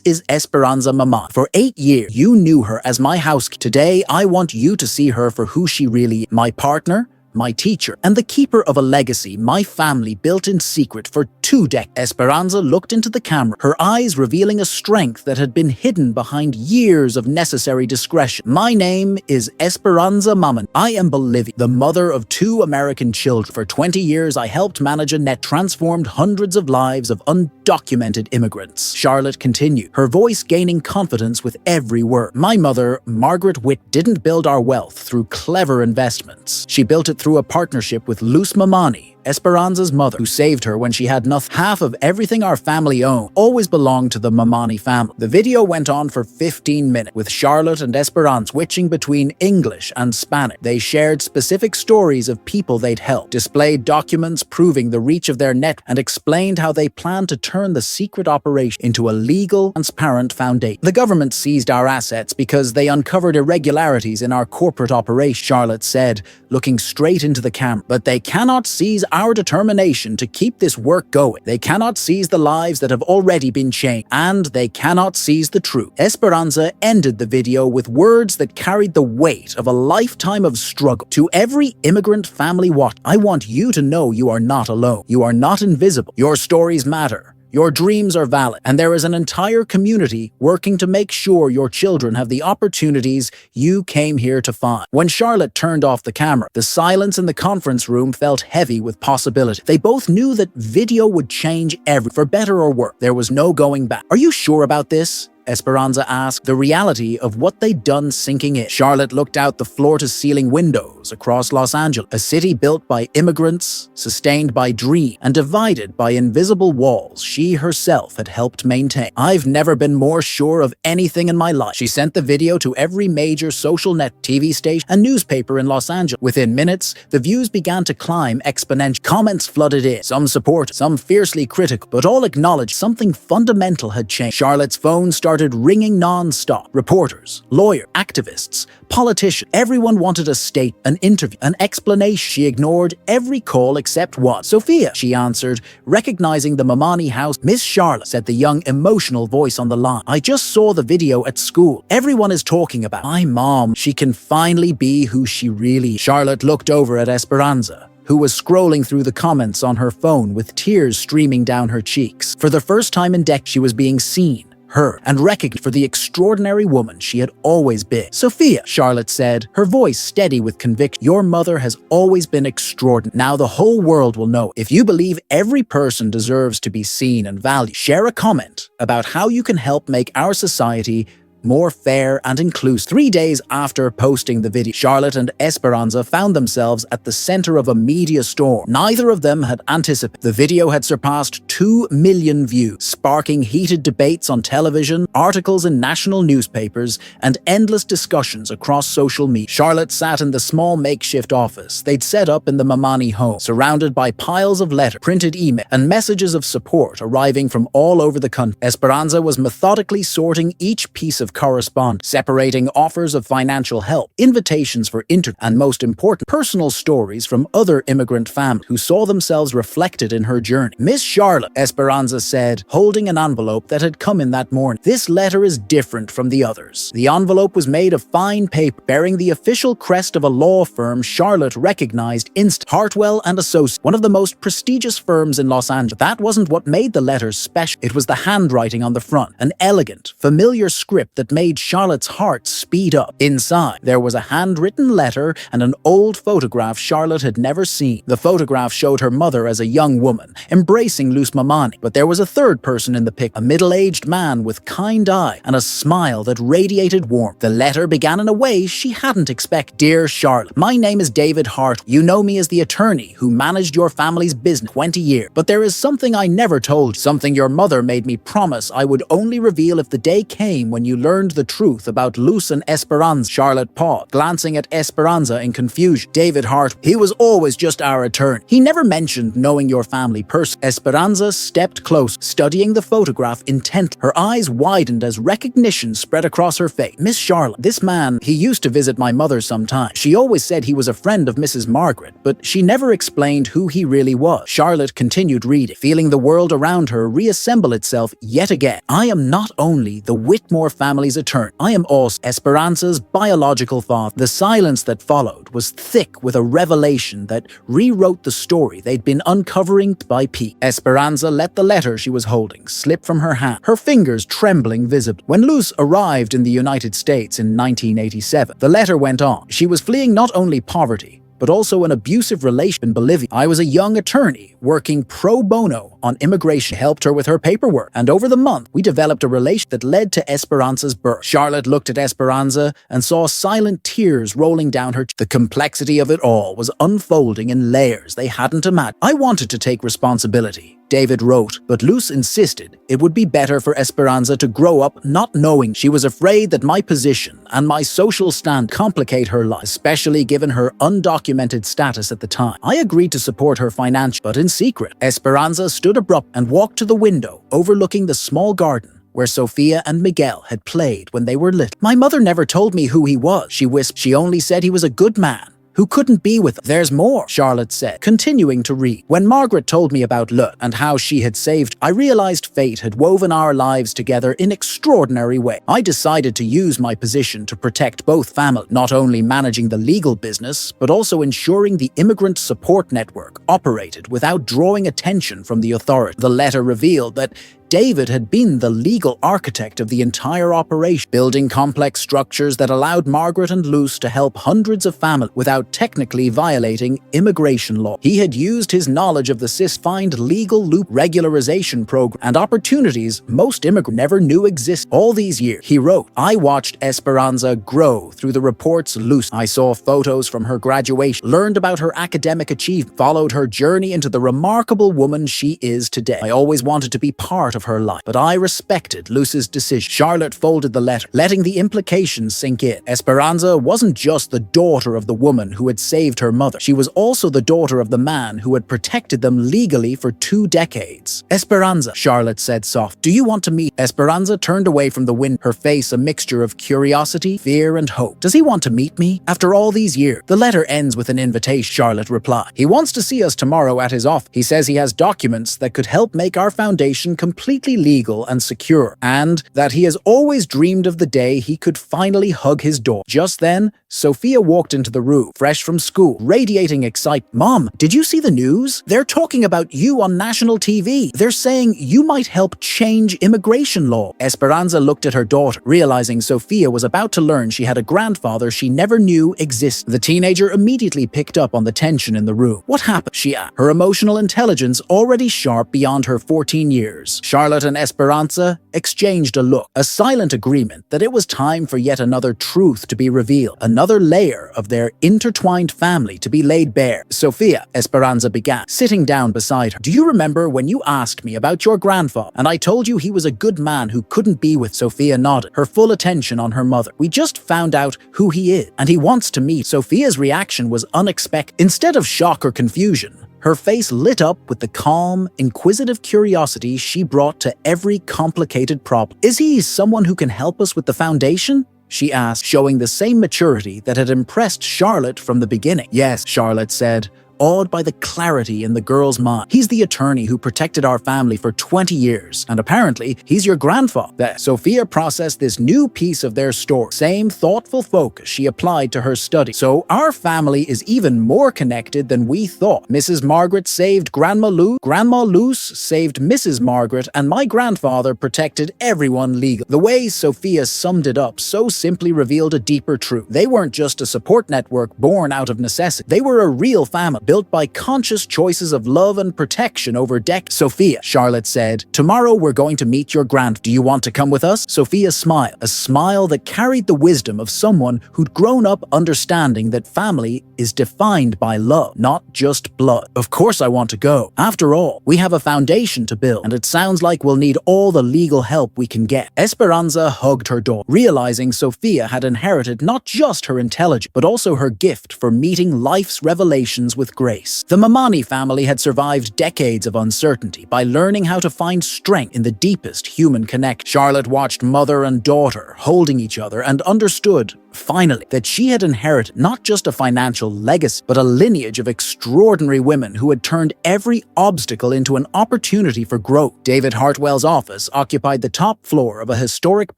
is Esperanza Maman. For 8 years, you knew her as my housekeeper. Today, I want you to see her for who she really is. My partner, my teacher, and the keeper of a legacy my family built in secret for 2 decades. Esperanza looked into the camera, her eyes revealing a strength that had been hidden behind years of necessary discretion. My name is Esperanza Maman. I am Bolivian, the mother of 2 American children. For 20 years, I helped manage a net transformed hundreds of lives of undocumented immigrants. Charlotte continued, her voice gaining confidence with every word. My mother, Margaret Witt, didn't build our wealth through clever investments. She built it through a partnership with Luz Mamani, Esperanza's mother, who saved her when she had nothing. Half of everything our family owned always belonged to the Mamani family. The video went on for 15 minutes, with Charlotte and Esperanza switching between English and Spanish. They shared specific stories of people they'd helped, displayed documents proving the reach of their net, and explained how they planned to turn the secret operation into a legal, transparent foundation. The government seized our assets because they uncovered irregularities in our corporate operation, Charlotte said, looking straight into the camera. But they cannot seize our determination to keep this work going. They cannot seize the lives that have already been changed, and they cannot seize the truth. Esperanza ended the video with words that carried the weight of a lifetime of struggle. To every immigrant family watching, I want you to know you are not alone. You are not invisible. Your stories matter. Your dreams are valid, and there is an entire community working to make sure your children have the opportunities you came here to find. When Charlotte turned off the camera, the silence in the conference room felt heavy with possibility. They both knew that video would change everything, for better or worse. There was no going back. Are you sure about this? Esperanza asked, the reality of what they'd done sinking in. Charlotte looked out the floor-to-ceiling windows across Los Angeles, a city built by immigrants, sustained by dreams, and divided by invisible walls she herself had helped maintain. I've never been more sure of anything in my life. She sent the video to every major social net, TV station, and newspaper in Los Angeles. Within minutes, the views began to climb exponentially. Comments flooded in, some supportive, some fiercely critical, but all acknowledged something fundamental had changed. Charlotte's phone started ringing non-stop. Reporters, lawyers, activists, politicians, everyone wanted a statement, an interview, an explanation. She ignored every call except one. Sophia, she answered, recognizing the Mamani house. Miss Charlotte, said the young, emotional voice on the line. I just saw the video at school. Everyone is talking about my mom. She can finally be who she really is. Charlotte looked over at Esperanza, who was scrolling through the comments on her phone with tears streaming down her cheeks. For the first time in decades, she was being seen, heard, and recognized for the extraordinary woman she had always been. Sophia, Charlotte said, her voice steady with conviction, your mother has always been extraordinary. Now the whole world will know. If you believe every person deserves to be seen and valued, share a comment about how you can help make our society more fair and inclusive. 3 days after posting the video, Charlotte and Esperanza found themselves at the center of a media storm. Neither of them had anticipated. The video had surpassed 2 million views, sparking heated debates on television, articles in national newspapers, and endless discussions across social media. Charlotte sat in the small makeshift office they'd set up in the Mamani home, surrounded by piles of letters, printed emails, and messages of support arriving from all over the country. Esperanza was methodically sorting each piece of of correspondence, separating offers of financial help, invitations for and most important, personal stories from other immigrant families who saw themselves reflected in her journey. Miss Charlotte, Esperanza said, holding an envelope that had come in that morning. This letter is different from the others. The envelope was made of fine paper, bearing the official crest of a law firm Charlotte recognized instantly. Hartwell and Associates, one of the most prestigious firms in Los Angeles. That wasn't what made the letter special. It was the handwriting on the front, an elegant, familiar script that made Charlotte's heart speed up. Inside, there was a handwritten letter and an old photograph Charlotte had never seen. The photograph showed her mother as a young woman, embracing Luz Mamani. But there was a third person in the picture, a middle-aged man with kind eye and a smile that radiated warmth. The letter began in a way she hadn't expected. Dear Charlotte, my name is David Hart. You know me as the attorney who managed your family's business 20 years. But there is something I never told you, something your mother made me promise I would only reveal if the day came when you learned the truth about Luz and Esperanza. Charlotte paused, glancing at Esperanza in confusion. David Hart, he was always just our attorney. He never mentioned knowing your family personally. Esperanza stepped close, studying the photograph intently. Her eyes widened as recognition spread across her face. Miss Charlotte, this man, he used to visit my mother sometimes. She always said he was a friend of Mrs. Margaret, but she never explained who he really was. Charlotte continued reading, feeling the world around her reassemble itself yet again. I am not only the Whitmore family's attorney, I am also Esperanza's biological father. The silence that followed was thick with a revelation that rewrote the story they'd been uncovering by Pete. Esperanza let the letter she was holding slip from her hand, her fingers trembling visibly. When Luz arrived in the United States in 1987, the letter went on. She was fleeing not only poverty, but also an abusive relation in Bolivia. I was a young attorney working pro bono on immigration, helped her with her paperwork, and over the month, we developed a relation that led to Esperanza's birth. Charlotte looked at Esperanza and saw silent tears rolling down her cheek. The complexity of it all was unfolding in layers they hadn't imagined. I wanted to take responsibility, David wrote, but Luz insisted it would be better for Esperanza to grow up not knowing. She was afraid that my position and my social stand complicate her life, especially given her undocumented status at the time. I agreed to support her financially, but in secret. Esperanza stood abrupt and walked to the window overlooking the small garden where Sophia and Miguel had played when they were little. My mother never told me who he was, she whispered. She only said he was a good man who couldn't be with them. There's more, Charlotte said, continuing to read. When Margaret told me about Lut and how she had saved, I realized fate had woven our lives together in extraordinary way. I decided to use my position to protect both families, not only managing the legal business, but also ensuring the immigrant support network operated without drawing attention from the authorities. The letter revealed that David had been the legal architect of the entire operation, building complex structures that allowed Margaret and Luz to help hundreds of families without technically violating immigration law. He had used his knowledge of the system to find legal loop regularization programs and opportunities most immigrants never knew existed. All these years, he wrote, I watched Esperanza grow through the reports Luz. I saw photos from her graduation, learned about her academic achievement, followed her journey into the remarkable woman she is today. I always wanted to be part of her life, but I respected Luz's decision. Charlotte folded the letter, letting the implications sink in. Esperanza wasn't just the daughter of the woman who had saved her mother. She was also the daughter of the man who had protected them legally for 2 decades. Esperanza, Charlotte said soft, do you want to meet? Esperanza turned away from the window, her face a mixture of curiosity, fear, and hope. Does he want to meet me? After all these years? The letter ends with an invitation, Charlotte replied. He wants to see us tomorrow at his office. He says he has documents that could help make our foundation completely legal and secure, and that he has always dreamed of the day he could finally hug his daughter. Just then, Sophia walked into the room, fresh from school, radiating excitement. Mom, did you see the news? They're talking about you on national TV. They're saying you might help change immigration law. Esperanza looked at her daughter, realizing Sophia was about to learn she had a grandfather she never knew existed. The teenager immediately picked up on the tension in the room. What happened? She asked, her emotional intelligence already sharp beyond her 14 years. Charlotte and Esperanza exchanged a look, a silent agreement that it was time for yet another truth to be revealed, another layer of their intertwined family to be laid bare. Sophia, Esperanza began, sitting down beside her. Do you remember when you asked me about your grandfather, and I told you he was a good man who couldn't be with? Sophia nodded, her full attention on her mother. We just found out who he is, and he wants to meet. Sophia's reaction was unexpected. Instead of shock or confusion, Her face lit up with the calm, inquisitive curiosity she brought to every complicated problem. "Is he someone who can help us with the foundation?" she asked, showing the same maturity that had impressed Charlotte from the beginning. "Yes," Charlotte said, awed by the clarity in the girl's mind. "He's the attorney who protected our family for 20 years, and apparently he's your grandfather." Sophia processed this new piece of their story. Same thoughtful focus she applied to her study. "So our family is even more connected than we thought. Mrs. Margaret saved Grandma Luce saved Mrs. Margaret, and my grandfather protected everyone legally." The way Sophia summed it up so simply revealed a deeper truth. They weren't just a support network born out of necessity. They were a real family, built by conscious choices of love and protection over decades. "Sophia," Charlotte said, "tomorrow we're going to meet your grand. Do you want to come with us?" Sophia smiled, a smile that carried the wisdom of someone who'd grown up understanding that family is defined by love, not just blood. "Of course I want to go. After all, we have a foundation to build, and it sounds like we'll need all the legal help we can get." Esperanza hugged her daughter, realizing Sophia had inherited not just her intelligence, but also her gift for meeting life's revelations with grace. The Mamani family had survived decades of uncertainty by learning how to find strength in the deepest human connection. Charlotte watched mother and daughter holding each other and understood, finally, that she had inherited not just a financial legacy, but a lineage of extraordinary women who had turned every obstacle into an opportunity for growth. David Hartwell's office occupied the top floor of a historic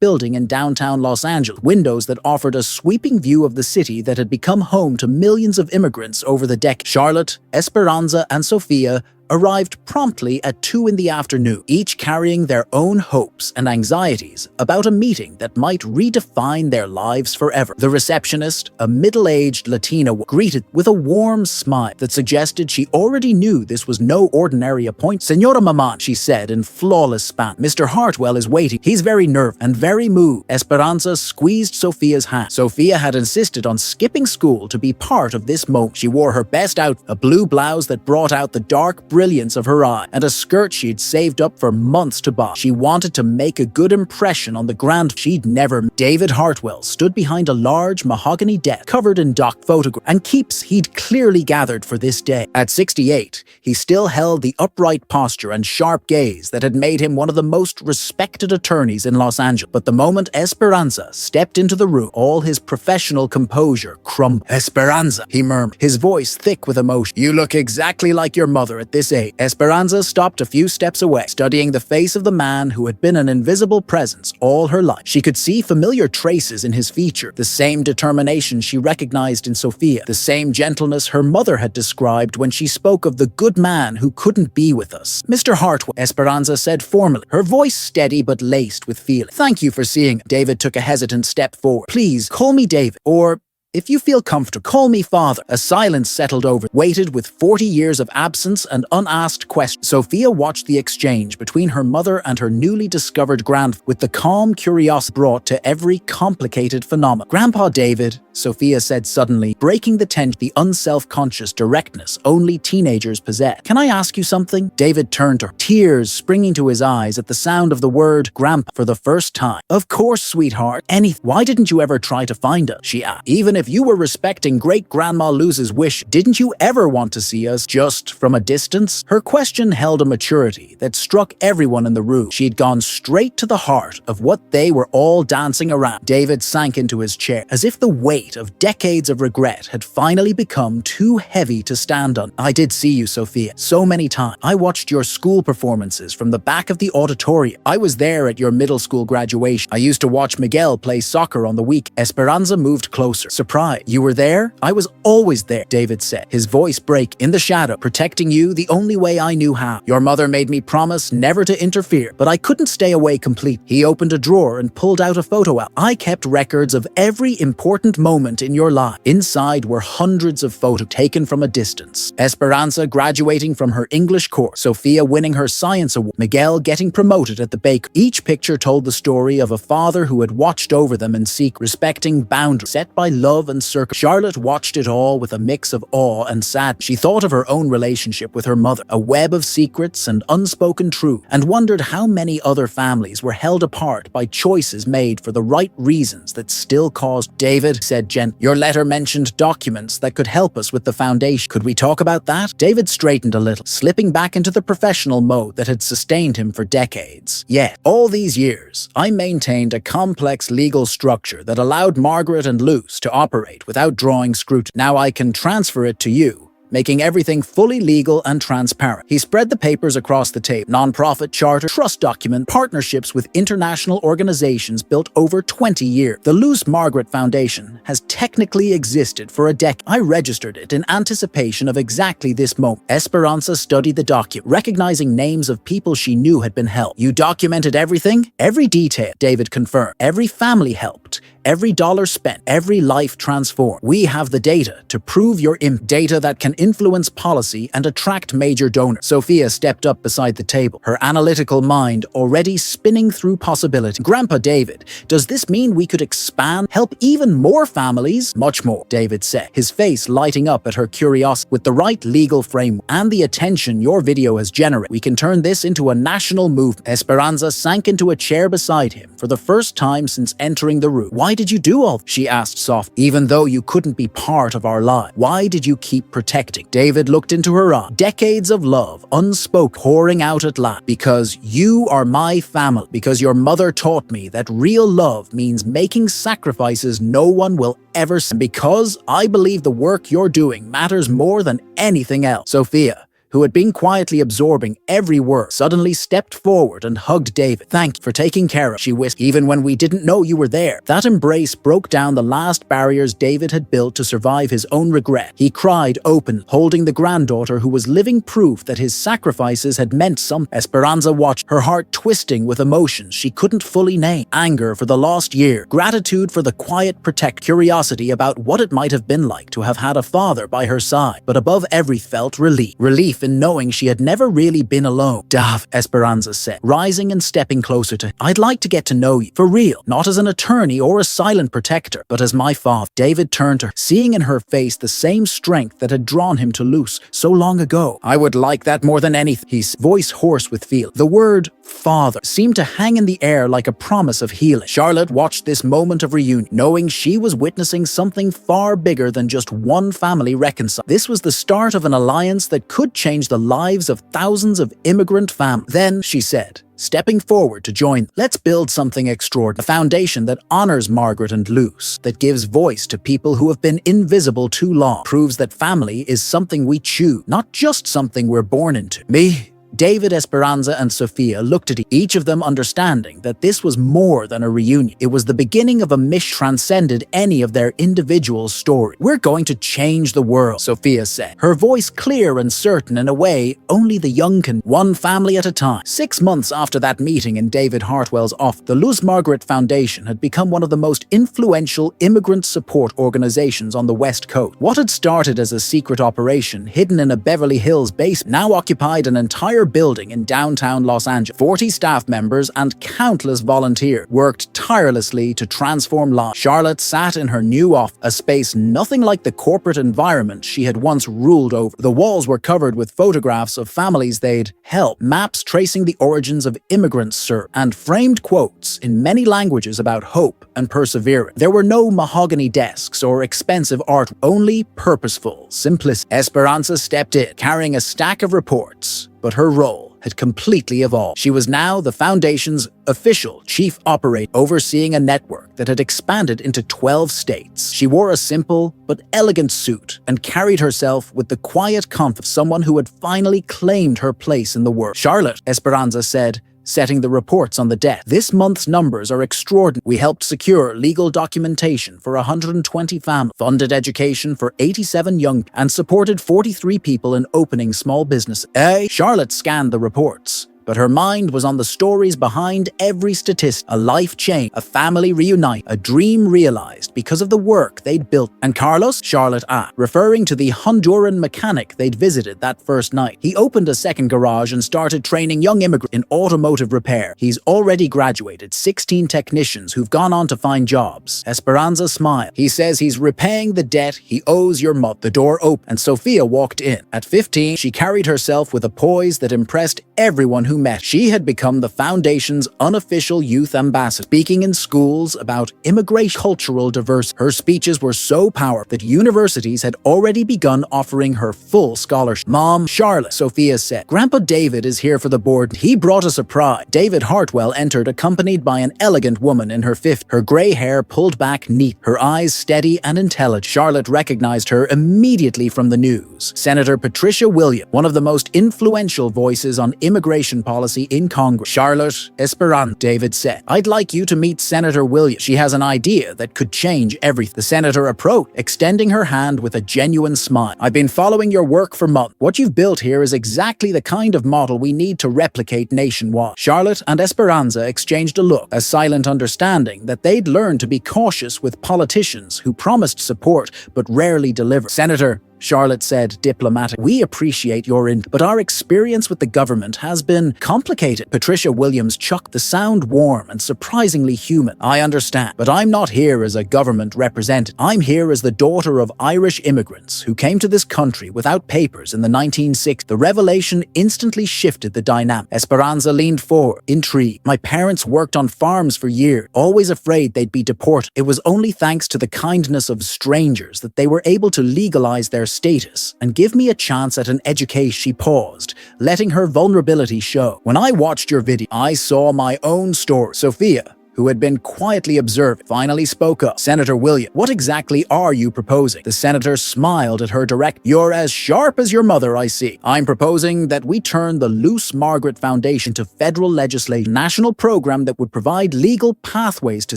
building in downtown Los Angeles, windows that offered a sweeping view of the city that had become home to millions of immigrants over the decades. Charlotte, Esperanza, and Sophia arrived promptly at 2 in the afternoon, each carrying their own hopes and anxieties about a meeting that might redefine their lives forever. The receptionist, a middle-aged Latina, greeted with a warm smile that suggested she already knew this was no ordinary appointment. "Señora Maman," she said in flawless Spanish, "Mr. Hartwell is waiting. He's very nervous and very moved." Esperanza squeezed Sophia's hand. Sophia had insisted on skipping school to be part of this moment. She wore her best outfit, a blue blouse that brought out the dark brilliance of her eye, and a skirt she'd saved up for months to buy. She wanted to make a good impression on the grand she'd never met. David Hartwell stood behind a large mahogany desk covered in doc photographs and keeps he'd clearly gathered for this day. At 68, he still held the upright posture and sharp gaze that had made him one of the most respected attorneys in Los Angeles. But the moment Esperanza stepped into the room, all his professional composure crumbled. "Esperanza," he murmured, his voice thick with emotion, "you look exactly like your mother at this age." Esperanza stopped a few steps away, studying the face of the man who had been an invisible presence all her life. She could see familiar traces in his feature, the same determination she recognized in Sophia, the same gentleness her mother had described when she spoke of the good man who couldn't be with us. "Mr. Hartwell," Esperanza said formally, her voice steady but laced with feeling. "Thank you for seeing me." David took a hesitant step forward. "Please, call me David, or if you feel comfortable, call me father." A silence settled over, weighted with 40 years of absence and unasked questions. Sophia watched the exchange between her mother and her newly discovered grandfather with the calm curiosity brought to every complicated phenomenon. "Grandpa David," Sophia said suddenly, breaking the tension, the unself-conscious directness only teenagers possess. "Can I ask you something?" David turned to her, tears springing to his eyes at the sound of the word grandpa for the first time. "Of course, sweetheart. Anything. Why didn't you ever try to find us?" she asked. "Even if you were respecting Great-Grandma Luce's wish, didn't you ever want to see us just from a distance?" Her question held a maturity that struck everyone in the room. She'd gone straight to the heart of what they were all dancing around. David sank into his chair, as if the weight of decades of regret had finally become too heavy to stand on. "I did see you, Sophia, so many times. I watched your school performances from the back of the auditorium. I was there at your middle school graduation. I used to watch Miguel play soccer on the week." Esperanza moved closer. "Surprised. You were there?" "I was always there," David said, his voice break in the shadow, "protecting you the only way I knew how. Your mother made me promise never to interfere, but I couldn't stay away completely." He opened a drawer and pulled out a photo album. "I kept records of every important moment in your life." Inside were hundreds of photos taken from a distance. Esperanza graduating from her English course, Sophia winning her science award, Miguel getting promoted at the bakery. Each picture told the story of a father who had watched over them in secret, respecting boundaries set by love love and circle. Charlotte watched it all with a mix of awe and sadness. She thought of her own relationship with her mother, a web of secrets and unspoken truth, and wondered how many other families were held apart by choices made for the right reasons that still caused. David said gently, "Your letter mentioned documents that could help us with the foundation. Could we talk about that?" David straightened a little, slipping back into the professional mode that had sustained him for decades. Yet, all these years, I maintained a complex legal structure that allowed Margaret and Luce to operate without drawing scrutiny. Now I can transfer it to you, making everything fully legal and transparent. He spread the papers across the table. Non-profit charter, trust document, partnerships with international organizations built over 20 years. The Luce Margaret Foundation has technically existed for a decade. I registered it in anticipation of exactly this moment. Esperanza studied the document, recognizing names of people she knew had been helped. "You documented everything?" "Every detail," David confirmed. "Every family helped. Every dollar spent, every life transformed. We have the data to prove your data that can influence policy and attract major donors." Sophia stepped up beside the table, her analytical mind already spinning through possibility. "Grandpa David, does this mean we could expand, help even more families?" "Much more," David said, his face lighting up at her curiosity. "With the right legal framework and the attention your video has generated, we can turn this into a national movement." Esperanza sank into a chair beside him for the first time since entering the room. "Why did you do all?" she asked softly. "Even though you couldn't be part of our lives, why did you keep protecting?" David looked into her eyes. "Decades of love, unspoken, pouring out at last. Because you are my family. Because your mother taught me that real love means making sacrifices no one will ever see. And because I believe the work you're doing matters more than anything else." Sophia, who had been quietly absorbing every word, suddenly stepped forward and hugged David. "Thank you for taking care of," she whispered, "even when we didn't know you were there." That embrace broke down the last barriers David had built to survive his own regret. He cried openly, holding the granddaughter who was living proof that his sacrifices had meant something. Esperanza watched, her heart twisting with emotions she couldn't fully name. Anger for the lost year, gratitude for the quiet protect, curiosity about what it might have been like to have had a father by her side, but above everything felt relief. Relief in knowing she had never really been alone. "Dav," Esperanza said, rising and stepping closer to him. "I'd like to get to know you, for real, not as an attorney or a silent protector, but as my father." David turned to her, seeing in her face the same strength that had drawn him to Luce so long ago. "I would like that more than anything," his voice hoarse with feeling. The word father seemed to hang in the air like a promise of healing. Charlotte watched this moment of reunion, knowing she was witnessing something far bigger than just one family reconciled. This was the start of an alliance that could change the lives of thousands of immigrant families. "Then," she said, stepping forward to join, "let's build something extraordinary. A foundation that honors Margaret and Luce, that gives voice to people who have been invisible too long, proves that family is something we choose, not just something we're born into." Me, David, Esperanza, and Sophia looked at each of them, understanding that this was more than a reunion. It was the beginning of a mission transcended any of their individual story. "We're going to change the world," Sophia said, her voice clear and certain in a way only the young can, one family at a time. 6 months after that meeting in David Hartwell's office, the Luce Margaret Foundation had become one of the most influential immigrant support organizations on the West Coast. What had started as a secret operation hidden in a Beverly Hills basement now occupied an entire building in downtown Los Angeles. 40 staff members and countless volunteers worked tirelessly to transform lives. Charlotte sat in her new office, a space nothing like the corporate environment she had once ruled over. The walls were covered with photographs of families they'd helped, maps tracing the origins of immigrants served, and framed quotes in many languages about hope and perseverance. There were no mahogany desks or expensive art, only purposeful simplicity. Esperanza stepped in, carrying a stack of reports, but her role had completely evolved. She was now the Foundation's official chief operator, overseeing a network that had expanded into 12 states. She wore a simple but elegant suit and carried herself with the quiet confidence of someone who had finally claimed her place in the world. "Charlotte," Esperanza said, setting the reports on the desk, "this month's numbers are extraordinary. We helped secure legal documentation for 120 families, funded education for 87 young, and supported 43 people in opening small businesses." Charlotte scanned the reports, But her mind was on the stories behind every statistic. A life change, a family reunite, a dream realized because of the work they'd built. And Carlos? Charlotte asked, referring to the Honduran mechanic they'd visited that first night. He opened a second garage and started training young immigrants in automotive repair. He's already graduated 16 technicians who've gone on to find jobs. Esperanza smiled. He says he's repaying the debt he owes your mother. The door opened and Sophia walked in. At 15, she carried herself with a poise that impressed everyone who met. She had become the foundation's unofficial youth ambassador, speaking in schools about immigration, cultural diversity. Her speeches were so powerful that universities had already begun offering her full scholarship. Mom, Charlotte, Sophia said, Grandpa David is here for the board. He brought a surprise. David Hartwell entered accompanied by an elegant woman in her 50s, her gray hair pulled back neat, her eyes steady and intelligent. Charlotte recognized her immediately from the news. Senator Patricia Williams, one of the most influential voices on immigration policy in Congress. Charlotte Esperanza, David said, I'd like you to meet Senator Williams. She has an idea that could change everything. The senator approached, extending her hand with a genuine smile. I've been following your work for months. What you've built here is exactly the kind of model we need to replicate nationwide. Charlotte and Esperanza exchanged a look, a silent understanding that they'd learned to be cautious with politicians who promised support but rarely delivered. Senator, Charlotte said diplomatically, we appreciate your input, but our experience with the government has been complicated. Patricia Williams chuckled, the sound warm and surprisingly human. I understand, but I'm not here as a government representative. I'm here as the daughter of Irish immigrants who came to this country without papers in the 1960s. The revelation instantly shifted the dynamic. Esperanza leaned forward, intrigued. My parents worked on farms for years, always afraid they'd be deported. It was only thanks to the kindness of strangers that they were able to legalize their status and give me a chance at an education. She paused, letting her vulnerability show. When I watched your video, I saw my own story. Sophia, who had been quietly observing, finally spoke up. Senator Williams, what exactly are you proposing? The senator smiled at her direct. You're as sharp as your mother, I see. I'm proposing that we turn the Luce Margaret Foundation to federal legislation, a national program that would provide legal pathways to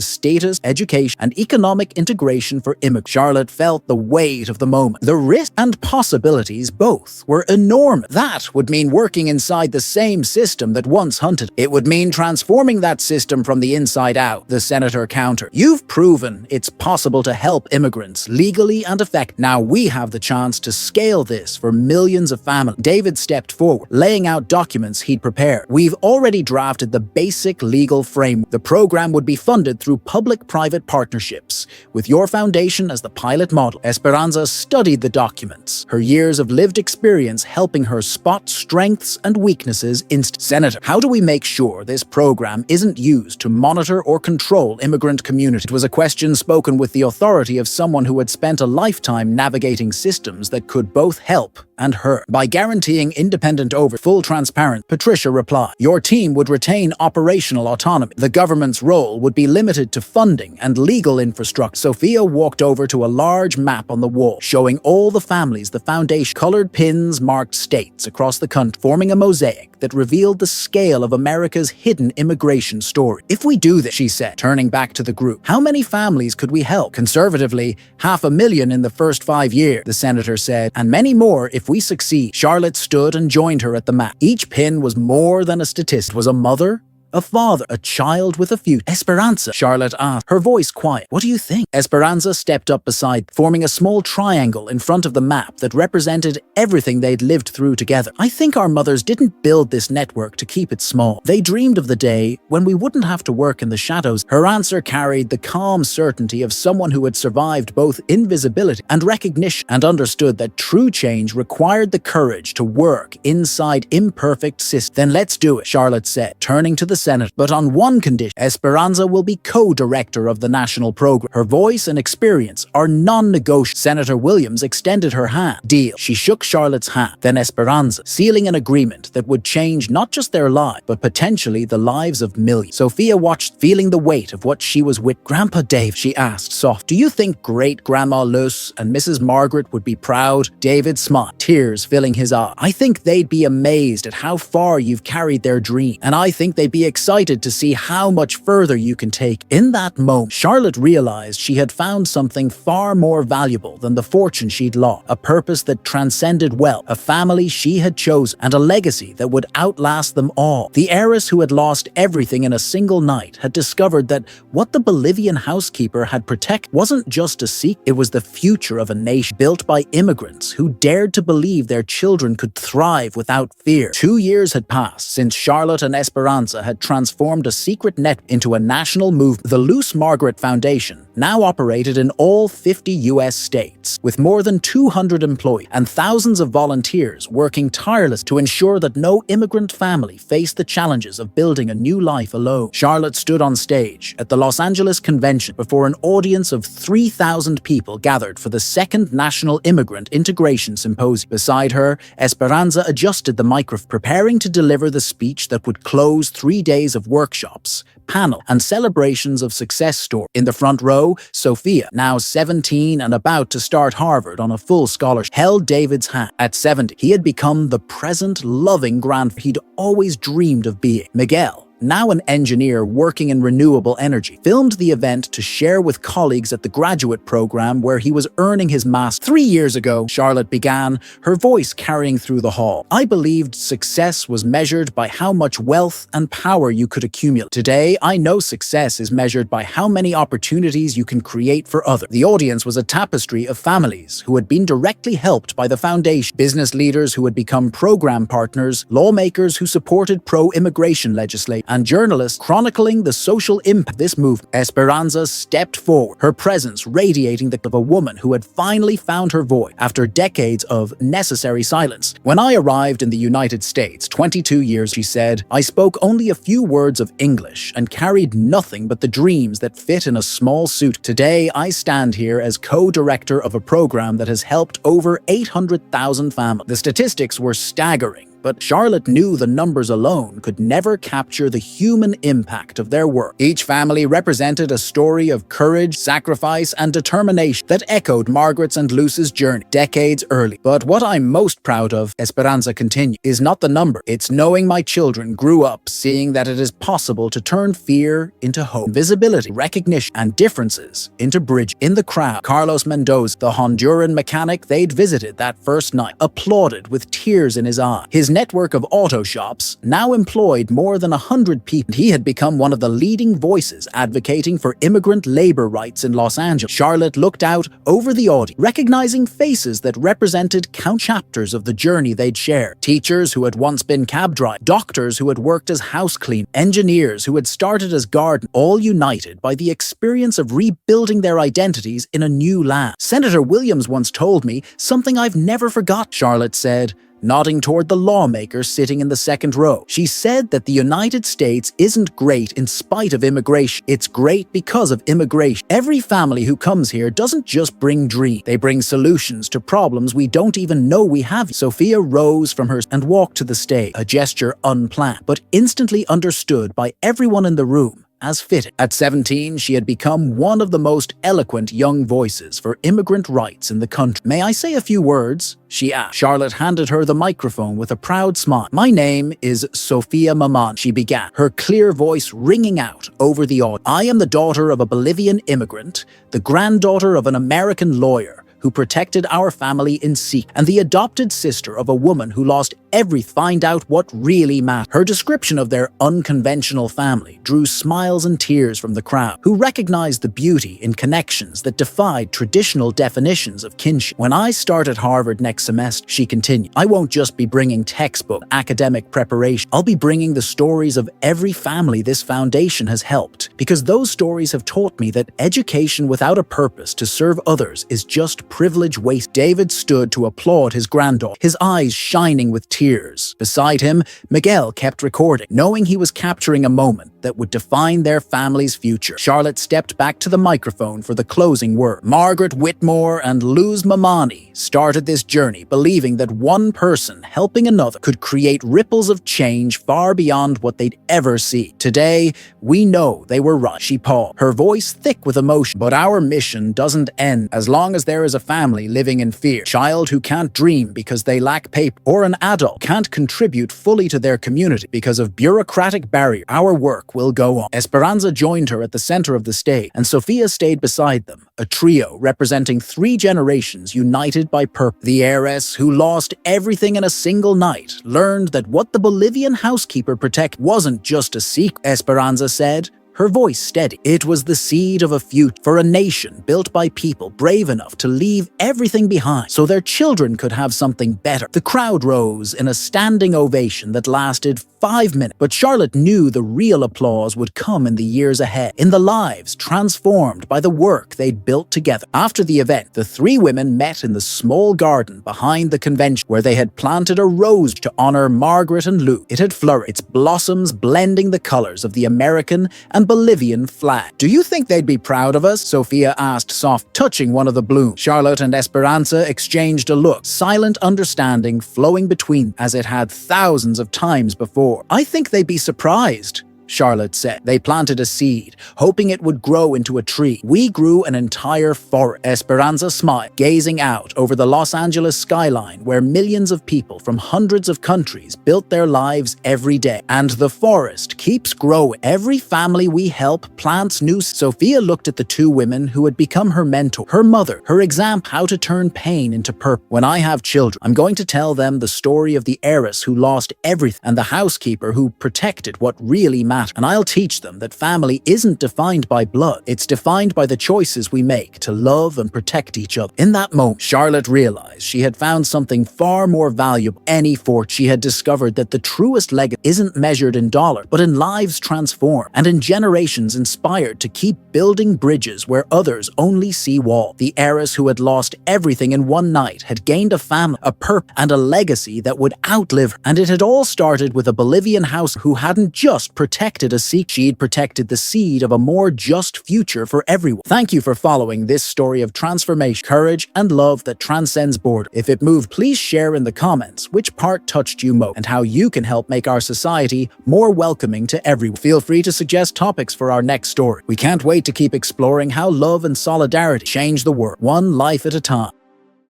status, education, and economic integration for immigrants. Charlotte felt the weight of the moment. The risk and possibilities both were enormous. That would mean working inside the same system that once hunted. It would mean transforming that system from the inside out, the senator countered. You've proven it's possible to help immigrants legally and effectively. Now we have the chance to scale this for millions of families. David stepped forward, laying out documents he'd prepared. We've already drafted the basic legal framework. The program would be funded through public-private partnerships, with your foundation as the pilot model. Esperanza studied the documents, her years of lived experience helping her spot strengths and weaknesses instantly. Senator, how do we make sure this program isn't used to monitor or control immigrant communities? It was a question spoken with the authority of someone who had spent a lifetime navigating systems that could both help and hurt. By guaranteeing independent full transparency, Patricia replied, your team would retain operational autonomy. The government's role would be limited to funding and legal infrastructure. Sophia walked over to a large map on the wall, showing all the families the foundation. Colored pins marked states across the country, forming a mosaic that revealed the scale of America's hidden immigration story. If we do this, she said, turning back to the group, how many families could we help? Conservatively, 500,000 in the first 5 years, the senator said, and many more if we succeed. Charlotte stood and joined her at the map. Each pin was more than a statistic. It was a mother, a father, a child with a future. Esperanza, Charlotte asked, her voice quiet. What do you think? Esperanza stepped up beside, forming a small triangle in front of the map that represented everything they'd lived through together. I think our mothers didn't build this network to keep it small. They dreamed of the day when we wouldn't have to work in the shadows. Her answer carried the calm certainty of someone who had survived both invisibility and recognition and understood that true change required the courage to work inside imperfect systems. Then let's do it, Charlotte said, turning to the Senate, but on one condition. Esperanza will be co-director of the national program. Her voice and experience are non-negotiable. Senator Williams extended her hand. Deal. She shook Charlotte's hand, then Esperanza, sealing an agreement that would change not just their lives, but potentially the lives of millions. Sophia watched, feeling the weight of what she was with. Grandpa Dave, she asked soft, do you think great-grandma Luce and Mrs. Margaret would be proud? David smiled, tears filling his eyes. I think they'd be amazed at how far you've carried their dream, and I think they'd be excited to see how much further you can take. In that moment, Charlotte realized she had found something far more valuable than the fortune she'd lost, a purpose that transcended wealth, a family she had chosen, and a legacy that would outlast them all. The heiress who had lost everything in a single night had discovered that what the Bolivian housekeeper had protected wasn't just a secret, it was the future of a nation built by immigrants who dared to believe their children could thrive without fear. 2 years had passed since Charlotte and Esperanza had transformed a secret net into a national movement. The Luce Margaret Foundation now operated in all 50 U.S. states, with more than 200 employees and thousands of volunteers working tirelessly to ensure that no immigrant family faced the challenges of building a new life alone. Charlotte stood on stage at the Los Angeles Convention before an audience of 3,000 people gathered for the second National Immigrant Integration Symposium. Beside her, Esperanza adjusted the microphone, preparing to deliver the speech that would close 3 days of workshops, panel, and celebrations of success stories. In the front row, Sophia, now 17 and about to start Harvard on a full scholarship, held David's hand. At 70, he had become the present, loving grandfather he'd always dreamed of being. Miguel, now an engineer working in renewable energy, filmed the event to share with colleagues at the graduate program where he was earning his master's. 3 years ago, Charlotte began, her voice carrying through the hall. I believed success was measured by how much wealth and power you could accumulate. Today, I know success is measured by how many opportunities you can create for others. The audience was a tapestry of families who had been directly helped by the foundation, business leaders who had become program partners, lawmakers who supported pro-immigration legislation, and journalists chronicling the social impact of this movement. Esperanza stepped forward, her presence radiating the of a woman who had finally found her voice after decades of necessary silence. When I arrived in the United States 22 years, she said, I spoke only a few words of English and carried nothing but the dreams that fit in a small suit. Today, I stand here as co-director of a program that has helped over 800,000 families. The statistics were staggering, but Charlotte knew the numbers alone could never capture the human impact of their work. Each family represented a story of courage, sacrifice, and determination that echoed Margaret's and Luce's journey decades early. But what I'm most proud of, Esperanza continued, is not the number. It's knowing my children grew up seeing that it is possible to turn fear into hope, visibility, recognition, and differences into bridge. In the crowd, Carlos Mendoza, the Honduran mechanic they'd visited that first night, applauded with tears in his eyes. His network of auto shops now employed more than 100 people. He had become one of the leading voices advocating for immigrant labor rights in Los Angeles. Charlotte looked out over the audience, recognizing faces that represented count chapters of the journey they'd shared. Teachers who had once been cab drivers, doctors who had worked as house cleaners, engineers who had started as gardeners, all united by the experience of rebuilding their identities in a new land. Senator Williams once told me something I've never forgot, Charlotte said, nodding toward the lawmaker sitting in the second row. She said that the United States isn't great in spite of immigration. It's great because of immigration. Every family who comes here doesn't just bring dreams. They bring solutions to problems we don't even know we have. Sophia rose from her and walked to the stage, a gesture unplanned, but instantly understood by everyone in the room as fitting. At 17, she had become one of the most eloquent young voices for immigrant rights in the country. May I say a few words? She asked. Charlotte handed her the microphone with a proud smile. My name is Sophia Maman, she began, her clear voice ringing out over the audience. I am the daughter of a Bolivian immigrant, the granddaughter of an American lawyer who protected our family in secret, and the adopted sister of a woman who lost everything to find out what really mattered. Her description of their unconventional family drew smiles and tears from the crowd, who recognized the beauty in connections that defied traditional definitions of kinship. When I start at Harvard next semester, she continued, I won't just be bringing textbook academic preparation. I'll be bringing the stories of every family this foundation has helped, because those stories have taught me that education without a purpose to serve others is just privilege waste. David stood to applaud his granddaughter, his eyes shining with tears. Beside him, Miguel kept recording, knowing he was capturing a moment that would define their family's future. Charlotte stepped back to the microphone for the closing word. Margaret Whitmore and Luz Mamani started this journey believing that one person helping another could create ripples of change far beyond what they'd ever see. Today, we know they were right. She paused, her voice thick with emotion. But our mission doesn't end. As long as there is a family living in fear, a child who can't dream because they lack paper, or an adult can't contribute fully to their community because of bureaucratic barrier. Our work will go on. Esperanza joined her at the center of the stage, and Sofia stayed beside them, a trio representing 3 generations united by purpose. The heiress, who lost everything in a single night, learned that what the Bolivian housekeeper protected wasn't just a secret. Esperanza said, her voice steady. It was the seed of a future for a nation built by people brave enough to leave everything behind so their children could have something better. The crowd rose in a standing ovation that lasted 5 minutes, but Charlotte knew the real applause would come in the years ahead, in the lives transformed by the work they'd built together. After the event, the 3 women met in the small garden behind the convention, where they had planted a rose to honor Margaret and Lou. It had flourished, its blossoms blending the colors of the American and Bolivian flag. "Do you think they'd be proud of us?" Sofia asked soft, touching one of the blooms. Charlotte and Esperanza exchanged a look, silent understanding flowing between as it had thousands of times before. "I think they'd be surprised," Charlotte said. "They planted a seed, hoping it would grow into a tree. We grew an entire forest." Esperanza smiled, gazing out over the Los Angeles skyline where millions of people from hundreds of countries built their lives every day. "And the forest keeps growing. Every family we help plants new." Sofia looked at the 2 women who had become her mentor, her mother, her example how to turn pain into purpose. "When I have children, I'm going to tell them the story of the heiress who lost everything and the housekeeper who protected what really mattered. And I'll teach them that family isn't defined by blood. It's defined by the choices we make to love and protect each other." In that moment, Charlotte realized she had found something far more valuable than any fortune. She had discovered that the truest legacy isn't measured in dollars, but in lives transformed and in generations inspired to keep building bridges where others only see walls. The heiress who had lost everything in one night had gained a family, a purpose, and a legacy that would outlive her. And it had all started with a Bolivian house who hadn't just protected a secret, she'd protected the seed of a more just future for everyone. Thank you for following this story of transformation, courage, and love that transcends borders. If it moved, please share in the comments which part touched you most and how you can help make our society more welcoming to everyone. Feel free to suggest topics for our next story. We can't wait to keep exploring how love and solidarity change the world, one life at a time.